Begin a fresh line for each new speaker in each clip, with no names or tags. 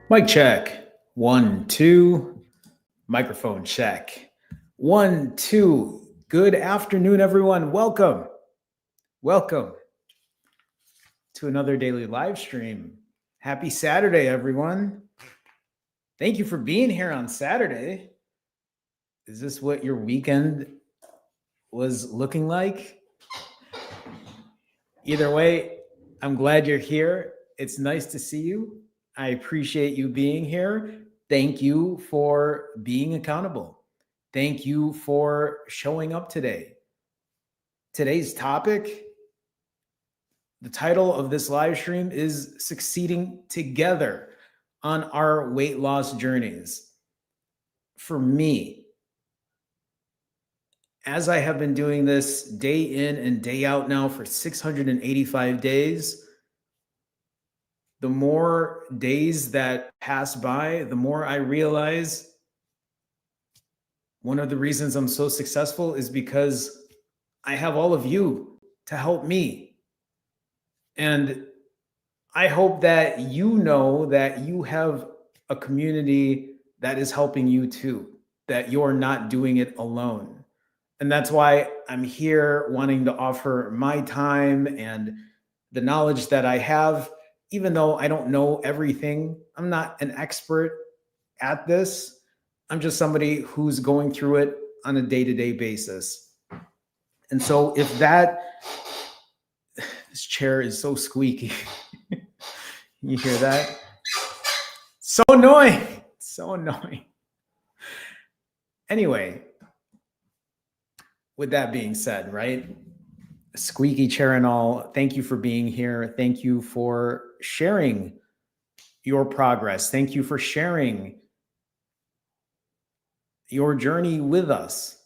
Mic check. 1, 2. Microphone check. 1, 2. Good afternoon, everyone. Welcome. Welcome to another daily live stream. Happy Saturday, everyone. Thank you for being here on Saturday. Is this what your weekend was looking like? Either way, I'm glad you're here. It's nice to see you. I appreciate you being here. Thank you for being accountable. Thank you for showing up today. Today's topic, the title of this live stream is Succeeding Together on Our Weight Loss Journeys. For me, as I have been doing this day in and day out now for 685 days, the more days that pass by, the more I realize one of the reasons I'm so successful is because I have all of you to help me. And I hope that you know that you have a community that is helping you too, that you're not doing it alone. And that's why I'm here wanting to offer my time and the knowledge that I have, even though I don't know everything. I'm not an expert at this. I'm just somebody who's going through it on a day-to-day basis. And so if this chair is so squeaky. You hear that? So annoying. So annoying. Anyway, with that being said, right? Squeaky chair and all, thank you for being here. Thank you for sharing your progress. Thank you for sharing your journey with us.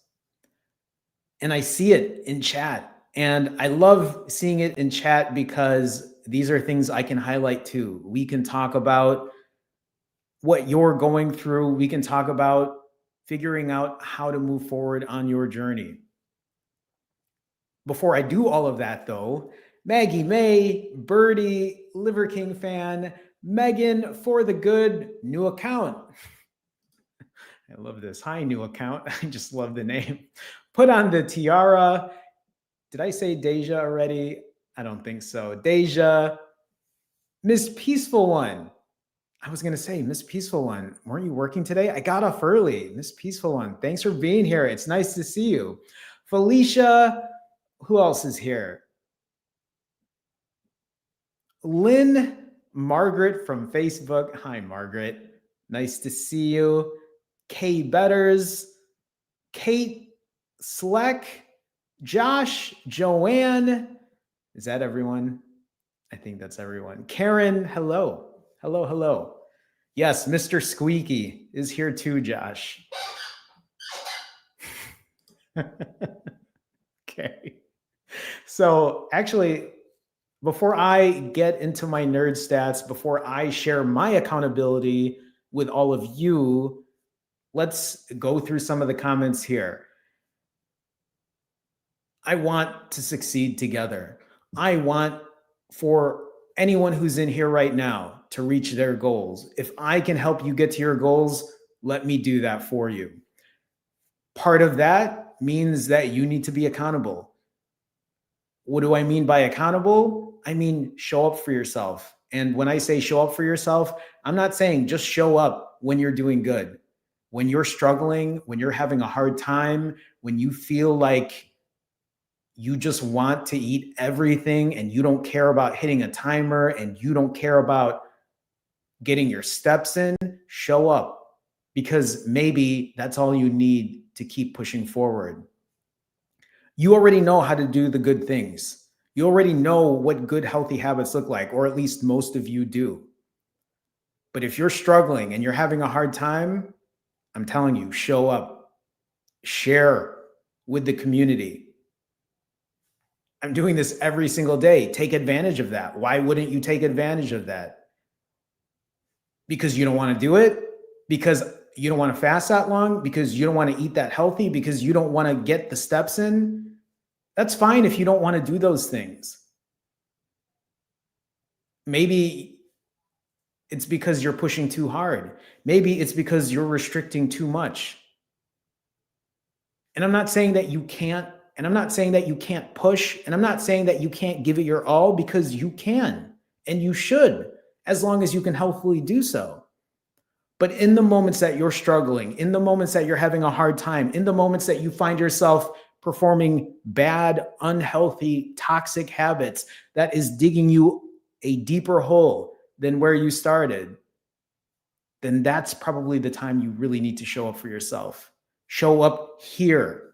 And I see it in chat. And I love seeing it in chat because these are things I can highlight too. We can talk about what you're going through. We can talk about figuring out how to move forward on your journey. Before I do all of that, though, Maggie May, Birdie, Liver King fan, Megan for the good, new account. I love this. Hi, new account. I just love the name. Put on the tiara. Did I say Deja already? I don't think so. Deja, Miss Peaceful One. I was going to say, Miss Peaceful One, weren't you working today? I got off early. Miss Peaceful One, thanks for being here. It's nice to see you. Felicia, who else is here? Lynn Margaret from Facebook. Hi, Margaret. Nice to see you. Kay Betters, Kate Sleck, Josh, Joanne. Is that everyone? I think that's everyone. Karen, hello. Hello, hello. Yes, Mr. Squeaky is here too, Josh. Okay. So actually, before I get into my nerd stats, before I share my accountability with all of you, let's go through some of the comments here. I want to succeed together. I want for anyone who's in here right now to reach their goals. If I can help you get to your goals, let me do that for you. Part of that means that you need to be accountable. What do I mean by accountable? I mean, show up for yourself. And when I say show up for yourself, I'm not saying just show up when you're doing good. When you're struggling, when you're having a hard time, when you feel like you just want to eat everything and you don't care about hitting a timer and you don't care about getting your steps in, show up, because maybe that's all you need to keep pushing forward. You already know how to do the good things. You already know what good, healthy habits look like, or at least most of you do. But if you're struggling and you're having a hard time, I'm telling you, show up, share with the community. I'm doing this every single day. Take advantage of that. Why wouldn't you take advantage of that? Because you don't want to do it? Because you don't want to fast that long? Because you don't want to eat that healthy? Because you don't want to get the steps in? That's fine if you don't want to do those things. Maybe it's because you're pushing too hard. Maybe it's because you're restricting too much. And I'm not saying that you can't, and I'm not saying that you can't push, and I'm not saying that you can't give it your all, because you can and you should, as long as you can healthfully do so. But in the moments that you're struggling, in the moments that you're having a hard time, in the moments that you find yourself performing bad, unhealthy, toxic habits that is digging you a deeper hole than where you started, then that's probably the time you really need to show up for yourself. Show up here.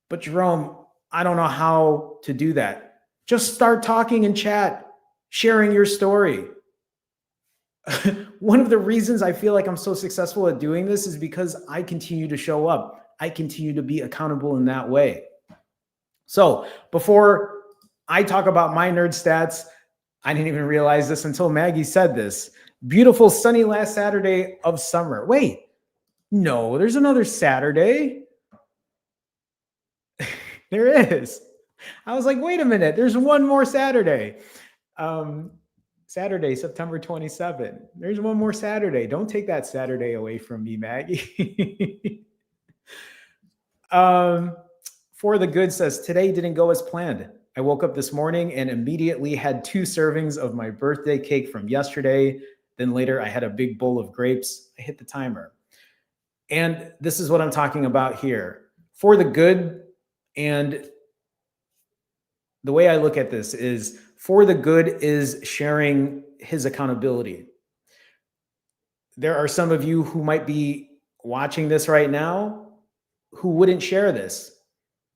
But Jerome, I don't know how to do that. Just start talking in chat, sharing your story. One of the reasons I feel like I'm so successful at doing this is because I continue to show up. I continue to be accountable in that way. So before I talk about my nerd stats, I didn't even realize this until Maggie said this. Beautiful sunny last Saturday of summer. Wait, no, there's another Saturday. There is. I was like, wait a minute, there's one more Saturday. Saturday, September 27th. There's one more Saturday. Don't take that Saturday away from me, Maggie. For the Good says, today didn't go as planned. I woke up this morning and immediately had 2 servings of my birthday cake from yesterday. Then later I had a big bowl of grapes. I hit the timer. And this is what I'm talking about here. For the Good, and the way I look at this is, For the Good is sharing his accountability. There are some of you who might be watching this right now who wouldn't share this.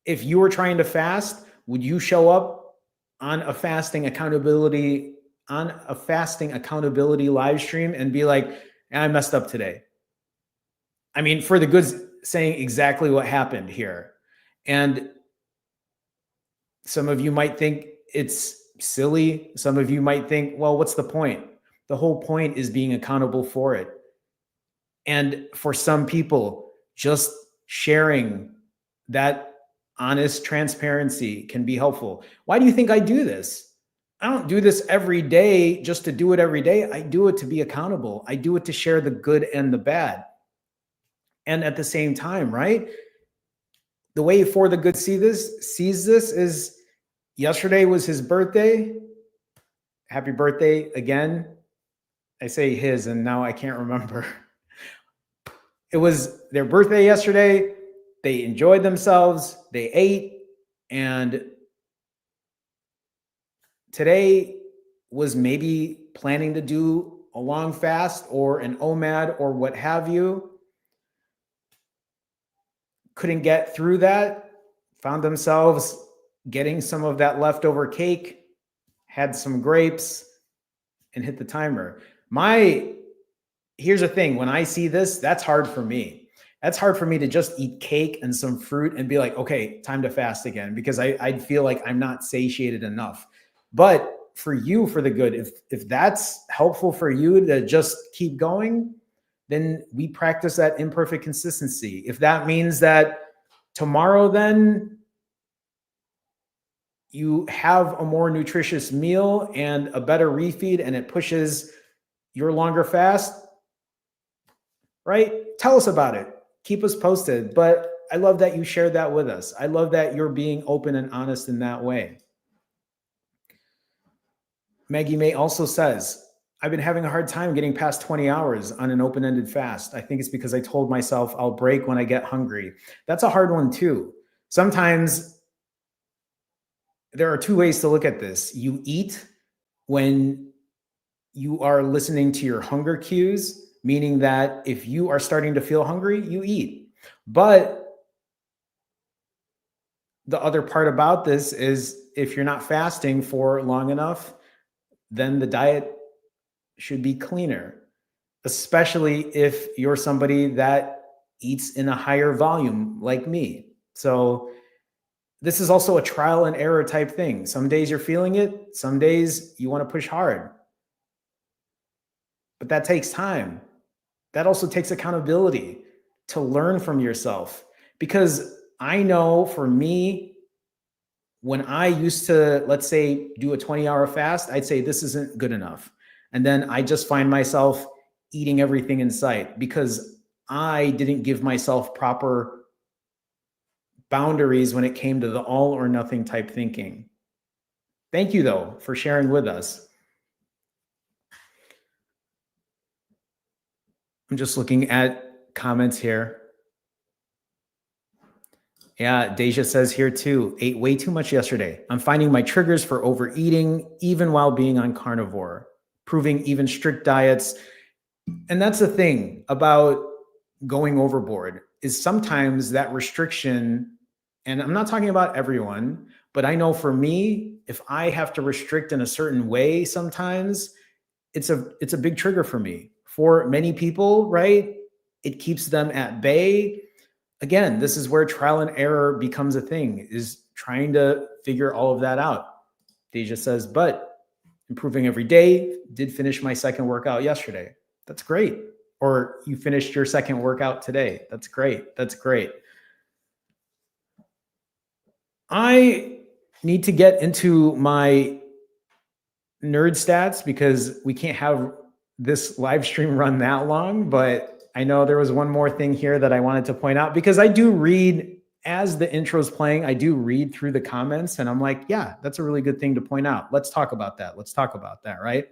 If you were trying to fast, would you show up on a fasting accountability live stream and be like, I messed up today? I mean, For the Good's saying exactly what happened here. And some of you might think it's silly. Some of you might think, well, what's the point? The whole point is being accountable for it. And for some people, just sharing that honest transparency can be helpful. Why do you think I do this? I don't do this every day just to do it every day. I do it to be accountable. I do it to share the good and the bad. And at the same time, right? The way For the Good sees this is, yesterday was his birthday. Happy birthday again. I say his and now I can't remember. It was their birthday yesterday. They enjoyed themselves. They ate. And today was maybe planning to do a long fast or an OMAD or what have you. Couldn't get through that. Found themselves getting some of that leftover cake, had some grapes, and hit the timer. Here's the thing. When I see this, that's hard for me. That's hard for me to just eat cake and some fruit and be like, okay, time to fast again, because I'd feel like I'm not satiated enough. But for you, For the Good, if that's helpful for you to just keep going, then we practice that imperfect consistency. If that means that tomorrow, then you have a more nutritious meal and a better refeed and it pushes your longer fast, right? Tell us about it. Keep us posted. But I love that you shared that with us. I love that you're being open and honest in that way. Maggie May also says, I've been having a hard time getting past 20 hours on an open-ended fast. I think it's because I told myself I'll break when I get hungry. That's a hard one too. Sometimes there are 2 ways to look at this. You eat when you are listening to your hunger cues, meaning that if you are starting to feel hungry, you eat. But the other part about this is, if you're not fasting for long enough, then the diet should be cleaner, especially if you're somebody that eats in a higher volume like me. So this is also a trial and error type thing. Some days you're feeling it. Some days you want to push hard. But that takes time. That also takes accountability to learn from yourself. Because I know for me, when I used to, let's say, do a 20-hour fast, I'd say this isn't good enough. And then I just find myself eating everything in sight because I didn't give myself proper boundaries when it came to the all or nothing type thinking. Thank you, though, for sharing with us. I'm just looking at comments here. Yeah, Deja says here too, ate way too much yesterday. I'm finding my triggers for overeating even while being on carnivore, proving even strict diets. And that's the thing about going overboard is sometimes that restriction, and I'm not talking about everyone, but I know for me, if I have to restrict in a certain way sometimes, it's a big trigger for me. For many people, right? It keeps them at bay. Again, this is where trial and error becomes a thing, is trying to figure all of that out. Deja says, but improving every day, did finish my second workout yesterday. That's great. Or you finished your second workout today. That's great. That's great. I need to get into my nerd stats because we can't have this live stream run that long, but I know there was one more thing here that I wanted to point out because I do read as the intro's playing, I do read through the comments and I'm like, yeah, that's a really good thing to point out. Let's talk about that. Let's talk about that, right?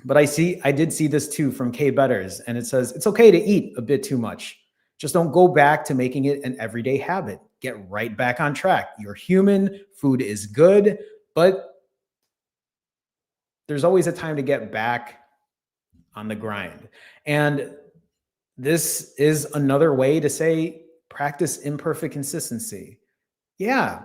But I did see this too from K Betters, and it says, it's okay to eat a bit too much. Just don't go back to making it an everyday habit. Get right back on track. You're human, food is good, but there's always a time to get back on the grind. And this is another way to say practice imperfect consistency. Yeah,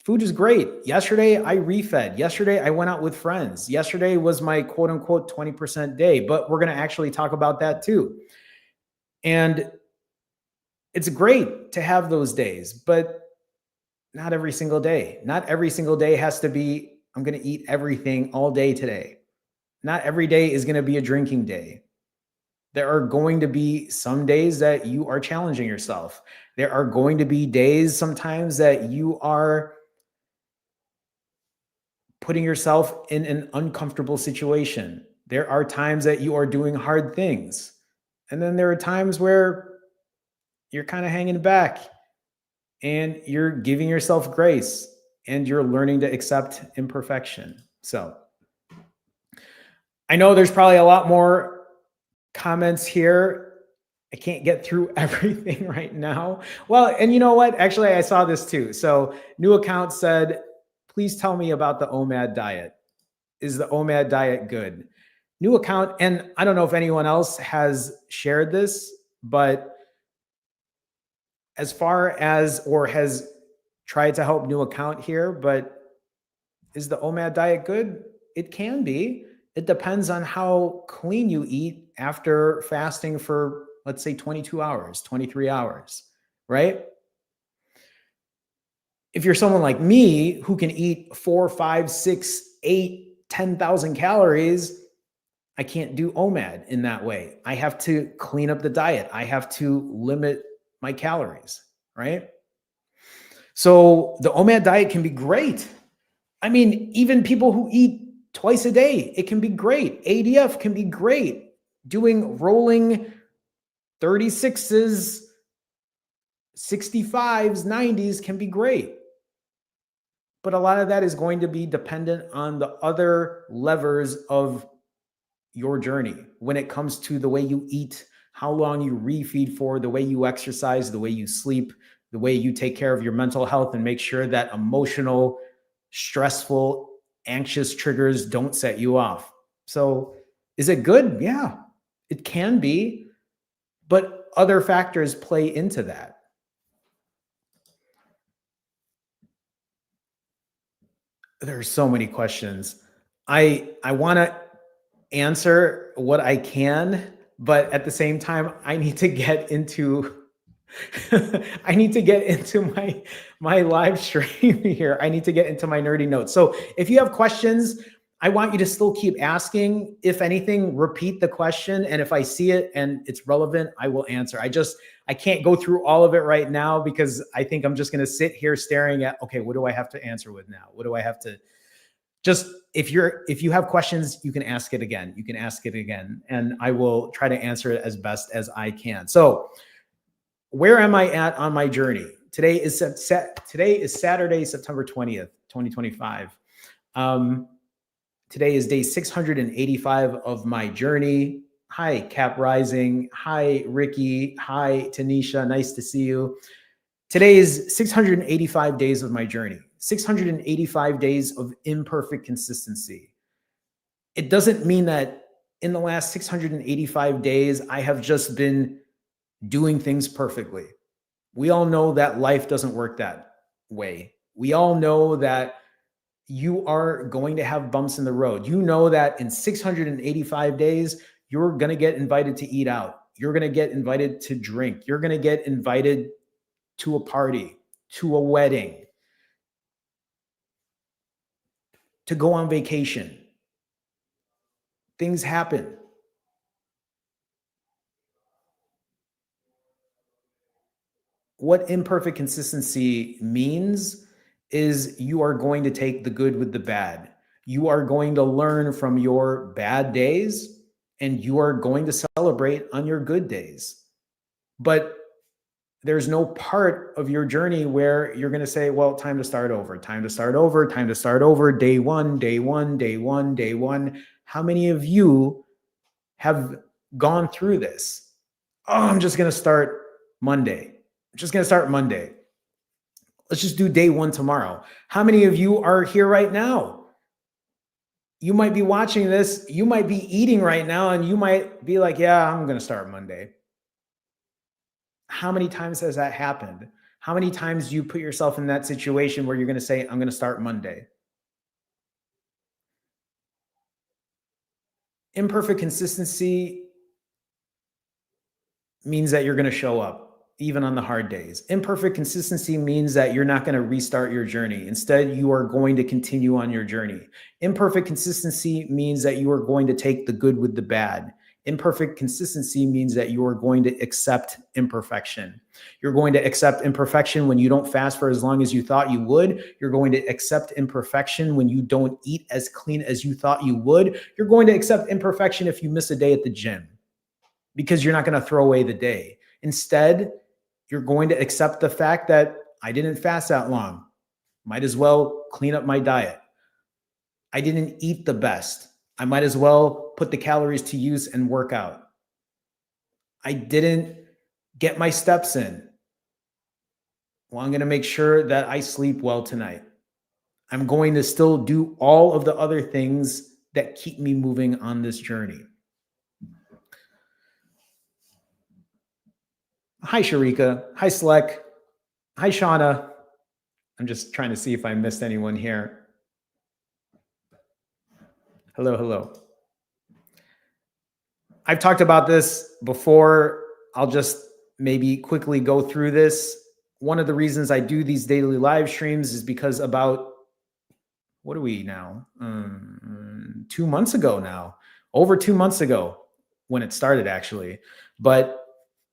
food is great. Yesterday, I refed. Yesterday, I went out with friends. Yesterday was my quote unquote 20% day, but we're going to actually talk about that too. And it's great to have those days, but not every single day. Not every single day has to be, I'm going to eat everything all day today. Not every day is going to be a drinking day. There are going to be some days that you are challenging yourself. There are going to be days sometimes that you are putting yourself in an uncomfortable situation. There are times that you are doing hard things. And then there are times where you're kind of hanging back and you're giving yourself grace and you're learning to accept imperfection. So I know there's probably a lot more comments here. I can't get through everything right now. Well, and you know what? Actually, I saw this too. So new account said, please tell me about the OMAD diet. Is the OMAD diet good? New account, and I don't know if anyone else has shared this, but as far as, or has tried to help new account here, but is the OMAD diet good? It can be. It depends on how clean you eat after fasting for, let's say, 22 hours, 23 hours, right? If you're someone like me who can eat 4, 5, 6, 8, 10,000 calories, I can't do OMAD in that way. I have to clean up the diet. I have to limit my calories, right? So the OMAD diet can be great. I mean, even people who eat twice a day, it can be great. ADF can be great. Doing rolling 36s, 65s, 90s can be great. But a lot of that is going to be dependent on the other levers of your journey when it comes to the way you eat, how long you refeed for, the way you exercise, the way you sleep, the way you take care of your mental health and make sure that emotional, stressful, anxious triggers don't set you off. So is it good? Yeah, it can be, but other factors play into that. There's so many questions. I want to answer what I can, but at the same time, I need to get into I need to get into my live stream here. I need to get into my nerdy notes. So if you have questions, I want you to still keep asking. If anything, repeat the question. And if I see it and it's relevant, I will answer. I can't go through all of it right now because I think I'm just going to sit here staring at, okay, what do I have to answer with now? What do I have to Just if you have questions, you can ask it again. You can ask it again, and I will try to answer it as best as I can. So, where am I at on my journey? Today is Saturday, September 20th, 2025. Today is day 685 of my journey. Hi, Cap Rising. Hi, Ricky. Hi, Tanisha. Nice to see you. Today is 685 days of my journey, 685 days of imperfect consistency. It doesn't mean that in the last 685 days, I have just been doing things perfectly. We all know that life doesn't work that way. We all know that you are going to have bumps in the road. You know that in 685 days, you're going to get invited to eat out. You're going to get invited to drink. You're going to get invited to a party, to a wedding, to go on vacation. Things happen. What imperfect consistency means is you are going to take the good with the bad. You are going to learn from your bad days and you are going to celebrate on your good days. But there's no part of your journey where you're going to say, well, time to start over, time to start over, time to start over, day one, day one, day one, day one. How many of you have gone through this? Oh, I'm just going to start Monday. I'm just going to start Monday. Let's just do day one tomorrow. How many of you are here right now? You might be watching this. You might be eating right now and you might be like, yeah, I'm going to start Monday. How many times has that happened? How many times do you put yourself in that situation where you're going to say, I'm going to start Monday? Imperfect consistency means that you're going to show up even on the hard days. Imperfect consistency means that you're not going to restart your journey. Instead, you are going to continue on your journey. Imperfect consistency means that you are going to take the good with the bad. Imperfect consistency means that you are going to accept imperfection. You're going to accept imperfection when you don't fast for as long as you thought you would. You're going to accept imperfection when you don't eat as clean as you thought you would. You're going to accept imperfection if you miss a day at the gym, because you're not going to throw away the day. Instead, you're going to accept the fact that I didn't fast that long. Might as well clean up my diet. I didn't eat the best. I might as well put the calories to use and work out. I didn't get my steps in. Well, I'm going to make sure that I sleep well tonight. I'm going to still do all of the other things that keep me moving on this journey. Hi, Sharika. Hi, Selek. Hi, Shauna. I'm just trying to see if I missed anyone here. Hello, hello. I've talked about this before. I'll just maybe quickly go through this. One of the reasons I do these daily live streams is because about, what are we now? 2 months ago now, over 2 months ago when it started actually. But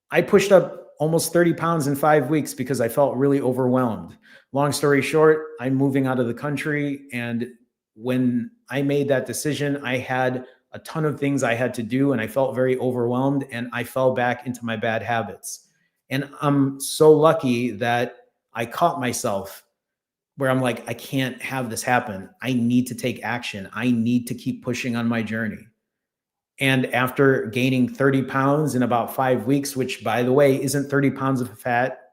I pushed up almost 30 pounds in 5 weeks because I felt really overwhelmed. Long story short, I'm moving out of the country. And when I made that decision, I had a ton of things I had to do and I felt very overwhelmed and I fell back into my bad habits. And I'm so lucky that I caught myself where I'm like, I can't have this happen. I need to take action. I need to keep pushing on my journey. And after gaining 30 pounds in about 5 weeks, which by the way, isn't 30 pounds of fat,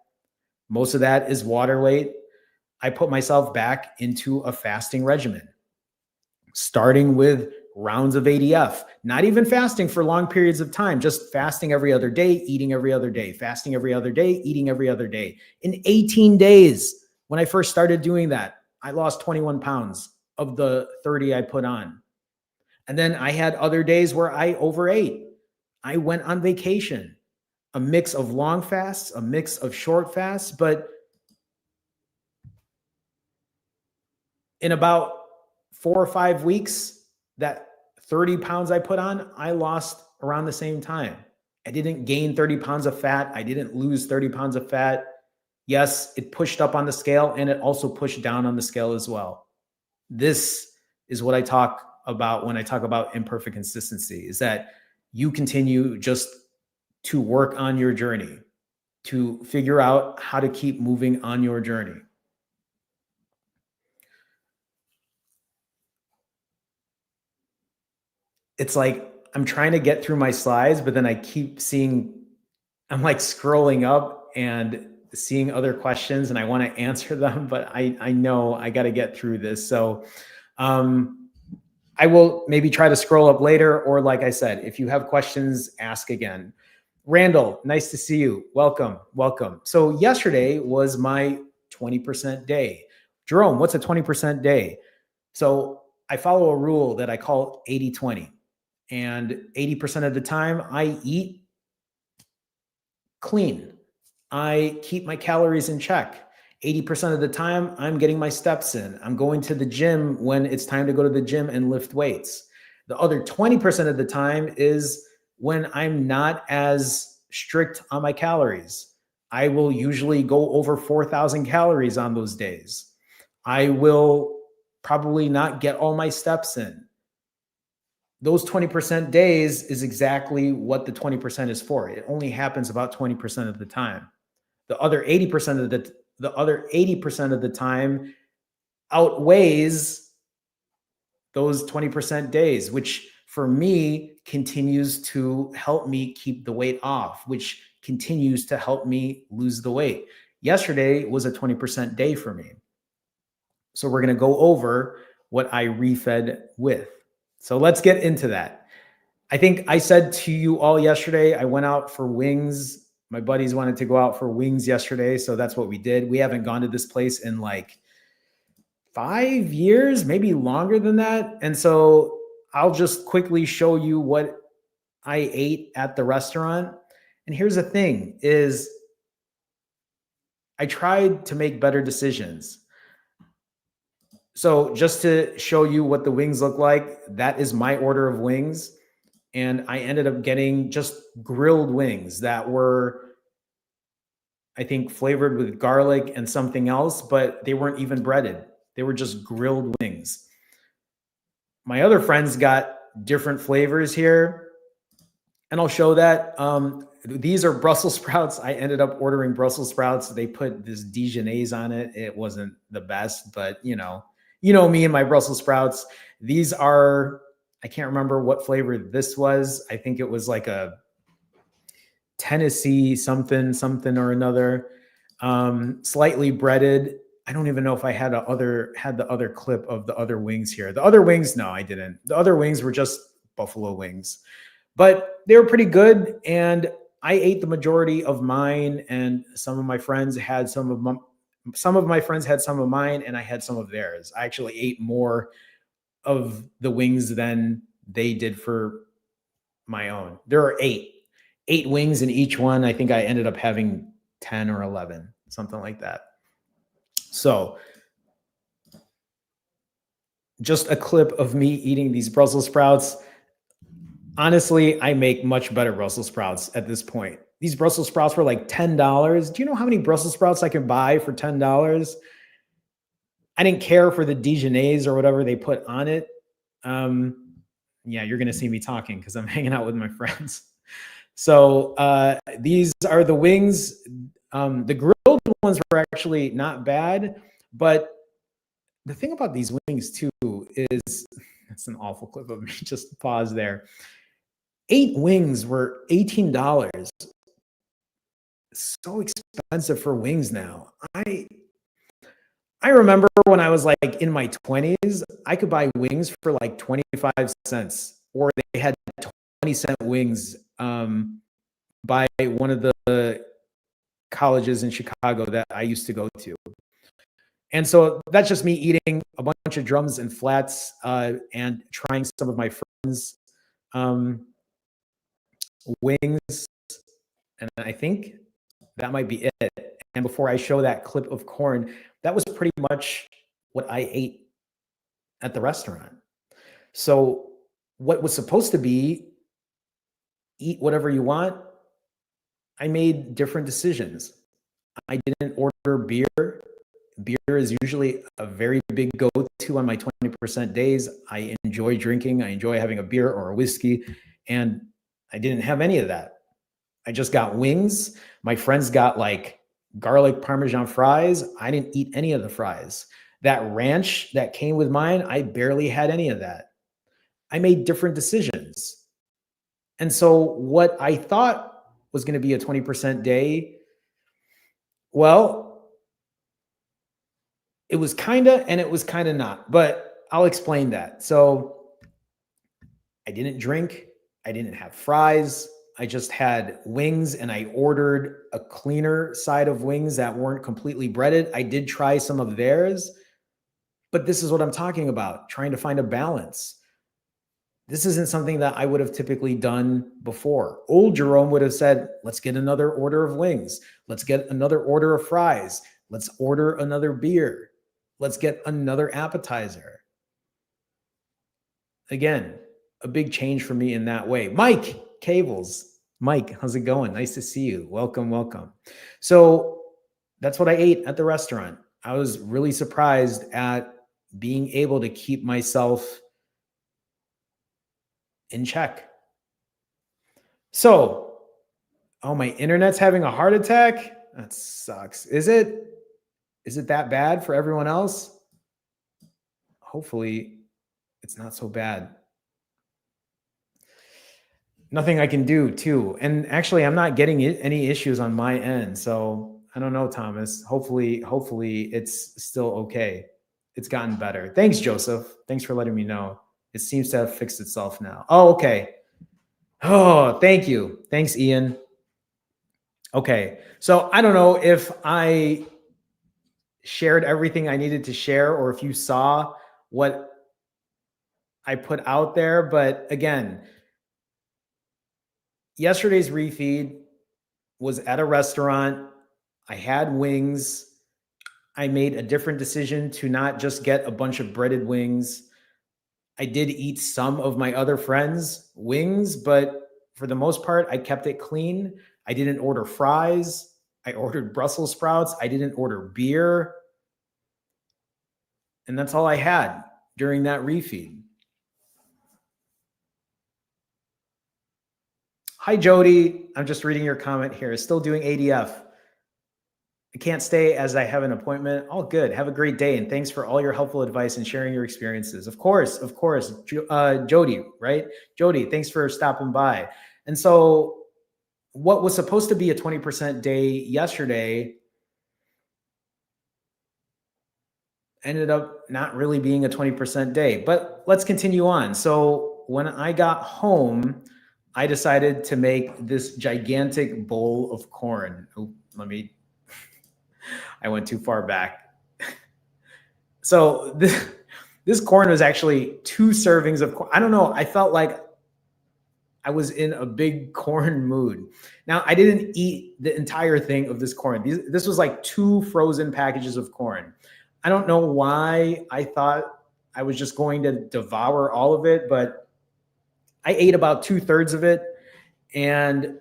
most of that is water weight, I put myself back into a fasting regimen, starting with rounds of ADF, not even fasting for long periods of time, just fasting every other day, eating every other day, fasting every other day, eating every other day. In 18 days, when I first started doing that, I lost 21 pounds of the 30 I put on. And then I had other days where I overate. I went on vacation, a mix of long fasts, a mix of short fasts, but in about 4 or 5 weeks, that 30 pounds I put on, I lost around the same time. I didn't gain 30 pounds of fat. I didn't lose 30 pounds of fat. Yes, it pushed up on the scale and it also pushed down on the scale as well. This is what I talk about when I talk about imperfect consistency, is that you continue just to work on your journey, to figure out how to keep moving on your journey. It's like I'm trying to get through my slides, but then I keep seeing, I'm like scrolling up and seeing other questions and I want to answer them, but I know I got to get through this. So I will maybe try to scroll up later, or like I said, if you have questions, ask again. Randall, nice to see you. Welcome, welcome. So yesterday was my 20% day. Jerome, what's a 20% day? So I follow a rule that I call 80-20. And 80% of the time I eat clean. I keep my calories in check. 80% of the time, I'm getting my steps in. I'm going to the gym when it's time to go to the gym and lift weights. The other 20% of the time is when I'm not as strict on my calories. I will usually go over 4,000 calories on those days. I will probably not get all my steps in. Those 20% days is exactly what the 20% is for. It only happens about 20% of the time. The other 80% of the time outweighs those 20% days, which for me continues to help me keep the weight off, which continues to help me lose the weight. Yesterday was a 20% day for me. So we're going to go over what I refed with. So let's get into that. I think I said to you all yesterday, I went out for wings. My buddies wanted to go out for wings yesterday, so that's what we did. We haven't gone to this place in like 5 years, maybe longer than that. And so I'll just quickly show you what I ate at the restaurant. And here's the thing is I tried to make better decisions. So just to show you what the wings look like, that is my order of wings. And I ended up getting just grilled wings that were, I think, flavored with garlic and something else, but they weren't even breaded. They were just grilled wings. My other friends got different flavors here, and I'll show that. These are Brussels sprouts. I ended up ordering Brussels sprouts. They put this Dijonnaise on it. It wasn't the best, but you know me and my Brussels sprouts. These are, I can't remember what flavor this was. I think it was like a Tennessee something or another, slightly breaded. I don't even know if I had the other clip of the other wings here. The other wings, no, I didn't. The other wings were just buffalo wings, but they were pretty good. And I ate the majority of mine, and some of my friends had some of my friends had some of mine, and I had some of theirs. I actually ate more of the wings than they did for my own. There are eight wings in each one. I think I ended up having 10 or 11, something like that. So just a clip of me eating these Brussels sprouts. Honestly, I make much better Brussels sprouts at this point. These Brussels sprouts were like $10. Do you know how many Brussels sprouts I can buy for $10? I didn't care for the Dijonnaise or whatever they put on it. Yeah, you're going to see me talking because I'm hanging out with my friends. So these are the wings. The grilled ones were actually not bad, but the thing about these wings too is, that's an awful clip of me. Just pause there. 8 wings were $18. So expensive for wings now. I remember when I was like in my 20s, I could buy wings for like 25 cents, or they had 20-cent wings by one of the colleges in Chicago that I used to go to. And so that's just me eating a bunch of drums and flats and trying some of my friends' wings. And I think that might be it. And before I show that clip of corn, that was pretty much what I ate at the restaurant. So what was supposed to be eat whatever you want, I made different decisions. I didn't order beer. Beer is usually a very big go-to on my 20% 20% days. I enjoy drinking. I enjoy having a beer or a whiskey. And I didn't have any of that. I just got wings. My friends got like garlic Parmesan fries. I didn't eat any of the fries. That ranch that came with mine, I barely had any of that. I made different decisions. And so what I thought was going to be a 20% day, well, it was kind of, and it was kind of not, but I'll explain that. So I didn't drink. I didn't have fries. I just had wings, and I ordered a cleaner side of wings that weren't completely breaded. I did try some of theirs, but this is what I'm talking about, trying to find a balance. This isn't something that I would have typically done before. Old Jerome would have said, let's get another order of wings. Let's get another order of fries. Let's order another beer. Let's get another appetizer. Again, a big change for me in that way. Mike Cables. Mike, how's it going? Nice to see you. Welcome, welcome. So that's what I ate at the restaurant. I was really surprised at being able to keep myself in check. So, oh, my internet's having a heart attack? That sucks. Is it that bad for everyone else? Hopefully it's not so bad. Nothing I can do too. And actually, I'm not getting any issues on my end. So I don't know, Thomas. Hopefully it's still okay. It's gotten better. Thanks, Joseph. Thanks for letting me know. It seems to have fixed itself now. Oh, okay. Oh, thank you. Thanks, Ian. Okay. So I don't know if I shared everything I needed to share or if you saw what I put out there. But again, yesterday's refeed was at a restaurant. I had wings. I made a different decision to not just get a bunch of breaded wings. I did eat some of my other friends' wings, but for the most part, I kept it clean. I didn't order fries. I ordered Brussels sprouts. I didn't order beer. And that's all I had during that refeed. Hi, Jody. I'm just reading your comment here. Still doing ADF. I can't stay as I have an appointment. All good. Have a great day. And thanks for all your helpful advice and sharing your experiences. Of course. Jody, right? Jody, thanks for stopping by. And so what was supposed to be a 20% day yesterday ended up not really being a 20% day, but let's continue on. So when I got home, I decided to make this gigantic bowl of corn. Oh, I went too far back. So this corn was actually 2 servings of corn. I don't know. I felt like I was in a big corn mood. Now, I didn't eat the entire thing of this corn. This was like 2 frozen packages of corn. I don't know why I thought I was just going to devour all of it, but I ate about 2/3 of it. And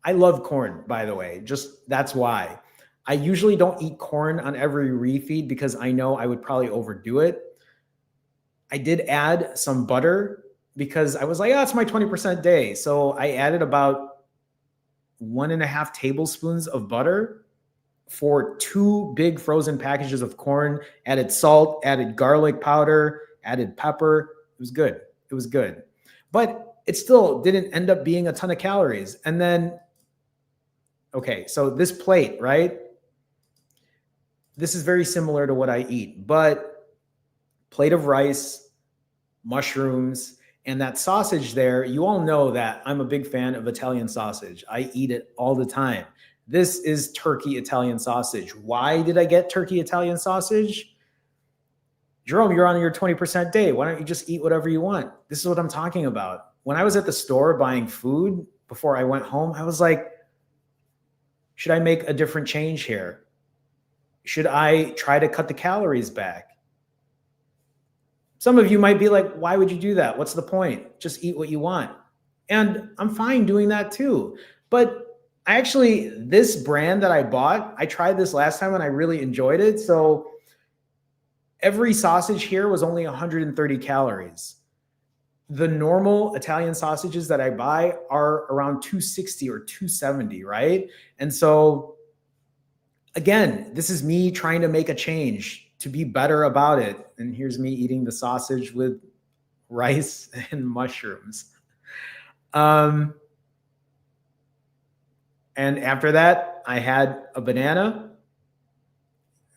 I love corn, by the way. Just that's why. I usually don't eat corn on every refeed because I know I would probably overdo it. I did add some butter because I was like, oh, it's my 20% day. So I added about 1.5 tablespoons of butter for 2 big frozen packages of corn, added salt, added garlic powder, added pepper. It was good. It was good. But it still didn't end up being a ton of calories. And then, okay, so this plate, right? This is very similar to what I eat, but plate of rice, mushrooms, and that sausage there, you all know that I'm a big fan of Italian sausage. I eat it all the time. This is turkey Italian sausage. Why did I get turkey Italian sausage? Jerome, you're on your 20% day. Why don't you just eat whatever you want? This is what I'm talking about. When I was at the store buying food before I went home, I was like, should I make a different change here? Should I try to cut the calories back? Some of you might be like, why would you do that? What's the point? Just eat what you want. And I'm fine doing that too. But this brand that I bought, I tried this last time and I really enjoyed it. So Every sausage here was only 130 calories. The normal Italian sausages that I buy are around 260 or 270, right? And so, again, this is me trying to make a change to be better about it. And here's me eating the sausage with rice and mushrooms. And after that, I had a banana.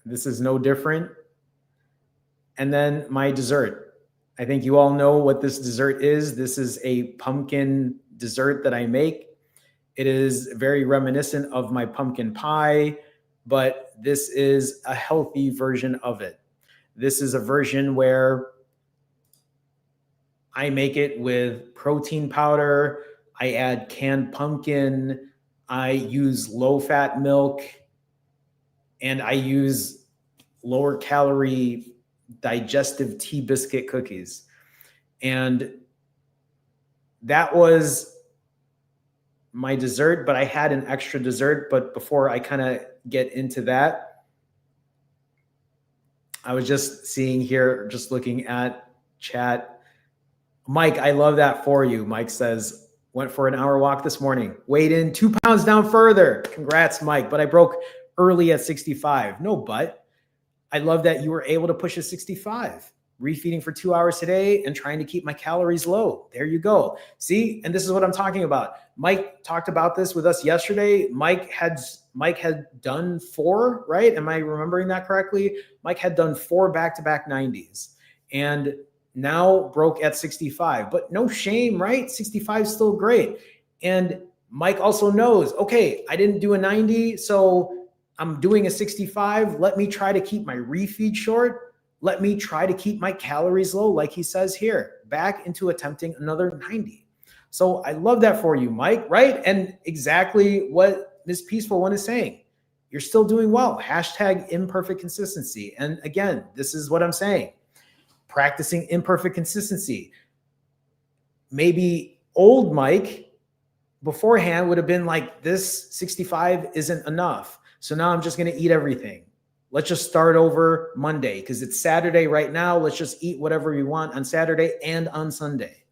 This is no different. And then my dessert. I think you all know what this dessert is. This is a pumpkin dessert that I make. It is very reminiscent of my pumpkin pie, but this is a healthy version of it. This is a version where I make it with protein powder. I add canned pumpkin. I use low-fat milk, and I use lower calorie digestive tea biscuit cookies. And that was my dessert, but I had an extra dessert. But before I kind of get into that, I was just seeing here, just looking at chat. Mike, I love that for you. Mike says, went for an hour walk this morning, weighed in 2 pounds down further. Congrats, Mike. But I broke early at 65. No, but I love that you were able to push a 65, refeeding for 2 hours today and trying to keep my calories low. There you go. See, and this is what I'm talking about. Mike talked about this with us yesterday. Mike had done 4, right? Am I remembering that correctly? Mike had done 4 back-to-back 90s and now broke at 65, but no shame, right? 65 is still great. And Mike also knows, okay, I didn't do a 90, so I'm doing a 65. Let me try to keep my refeed short. Let me try to keep my calories low, like he says here, back into attempting another 90. So I love that for you, Mike, right? And exactly what Miss Peaceful One is saying. You're still doing well. Hashtag imperfect consistency. And again, this is what I'm saying. Practicing imperfect consistency. Maybe old Mike beforehand would have been like, this 65 isn't enough. So now I'm just going to eat everything. Let's just start over Monday because it's Saturday right now. Let's just eat whatever we want on Saturday and on Sunday.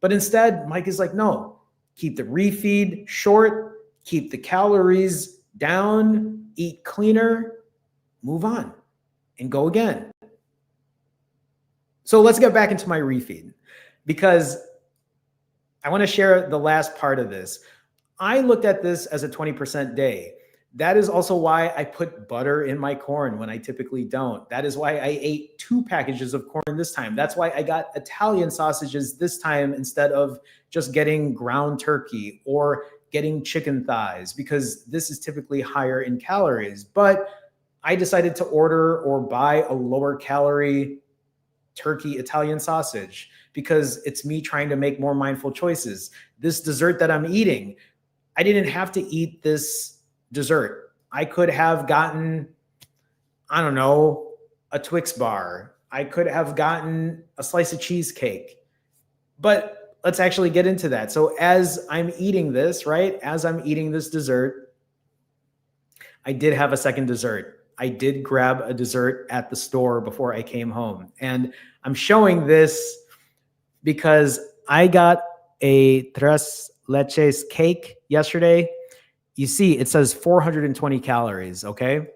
But instead, Mike is like, no, keep the refeed short, keep the calories down, eat cleaner, move on, and go again. So let's get back into my refeed because I want to share the last part of this. I looked at this as a 20% day. That is also why I put butter in my corn when I typically don't. That is why I ate 2 packages of corn this time. That's why I got Italian sausages this time instead of just getting ground turkey or getting chicken thighs, because this is typically higher in calories. But I decided to order or buy a lower calorie turkey Italian sausage because it's me trying to make more mindful choices. This dessert that I'm eating, I didn't have to eat this dessert. I could have gotten, I don't know, a Twix bar. I could have gotten a slice of cheesecake. But let's actually get into that. So as I'm eating this, right, as I'm eating this dessert, I did have a second dessert. I did grab a dessert at the store before I came home. And I'm showing this because I got a tres leches cake yesterday. You see, it says 420 calories, okay?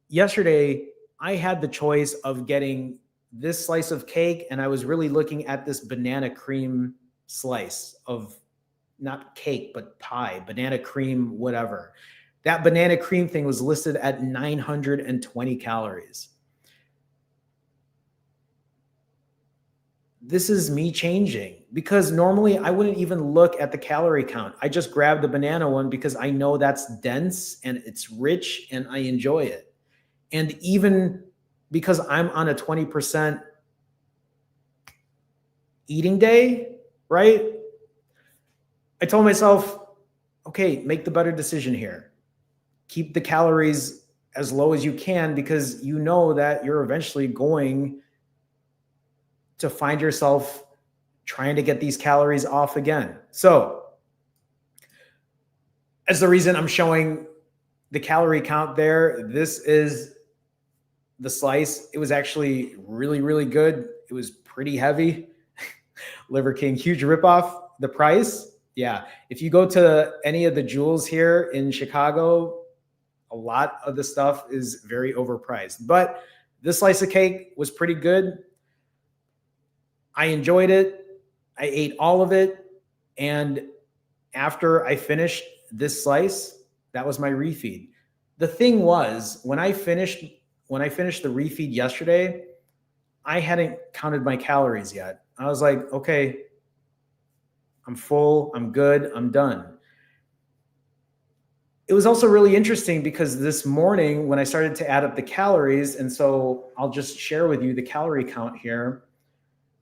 Yesterday, I had the choice of getting this slice of cake, and I was really looking at this banana cream slice of, not cake, but pie, banana cream, whatever. That banana cream thing was listed at 920 calories. This is me changing because normally I wouldn't even look at the calorie count. I just grabbed the banana one because I know that's dense and it's rich and I enjoy it. And even because I'm on a 20% eating day, right? I told myself, okay, make the better decision here. Keep the calories as low as you can because you know that you're eventually going to find yourself trying to get these calories off again. So as the reason I'm showing the calorie count there, this is the slice. It was actually really, really good. It was pretty heavy. Liver King, huge ripoff. The price, yeah. If you go to any of the Jewels here in Chicago, a lot of the stuff is very overpriced. But this slice of cake was pretty good. I enjoyed it. I ate all of it. And after I finished this slice, that was my refeed. The thing was, when I finished the refeed yesterday, I hadn't counted my calories yet. I was like, okay, I'm full, I'm good, I'm done. It was also really interesting because this morning when I started to add up the calories, and so I'll just share with you the calorie count here.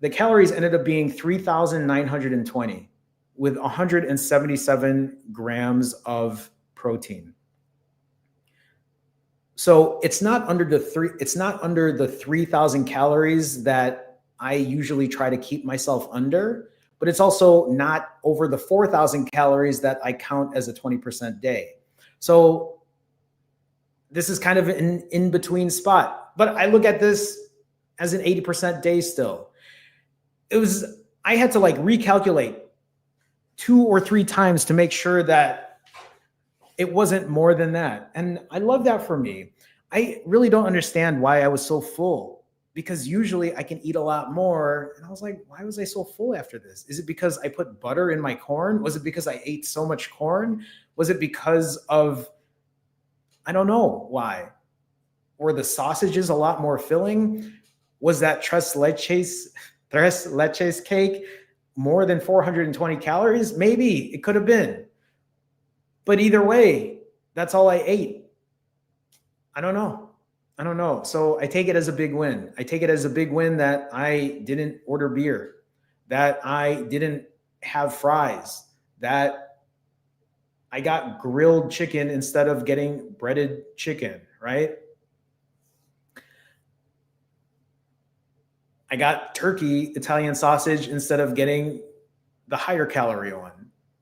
The calories ended up being 3,920 with 177 grams of protein. So it's not under the 3,000 calories that I usually try to keep myself under, but it's also not over the 4,000 calories that I count as a 20% day. So this is kind of an in-between spot, but I look at this as an 80% day still. I had to like recalculate 2 or 3 times to make sure that it wasn't more than that. And I love that for me. I really don't understand why I was so full, because usually I can eat a lot more. And I was like, why was I so full after this? Is it because I put butter in my corn? Was it because I ate so much corn? Was it because of, I don't know why. Were the sausages a lot more filling? Was that tres leches cake more than 420 calories? Maybe it could have been. But either way, that's all I ate. I don't know. So I take it as a big win. I take it as a big win that I didn't order beer, that I didn't have fries, that I got grilled chicken instead of getting breaded chicken, right? I got turkey Italian sausage instead of getting the higher calorie one.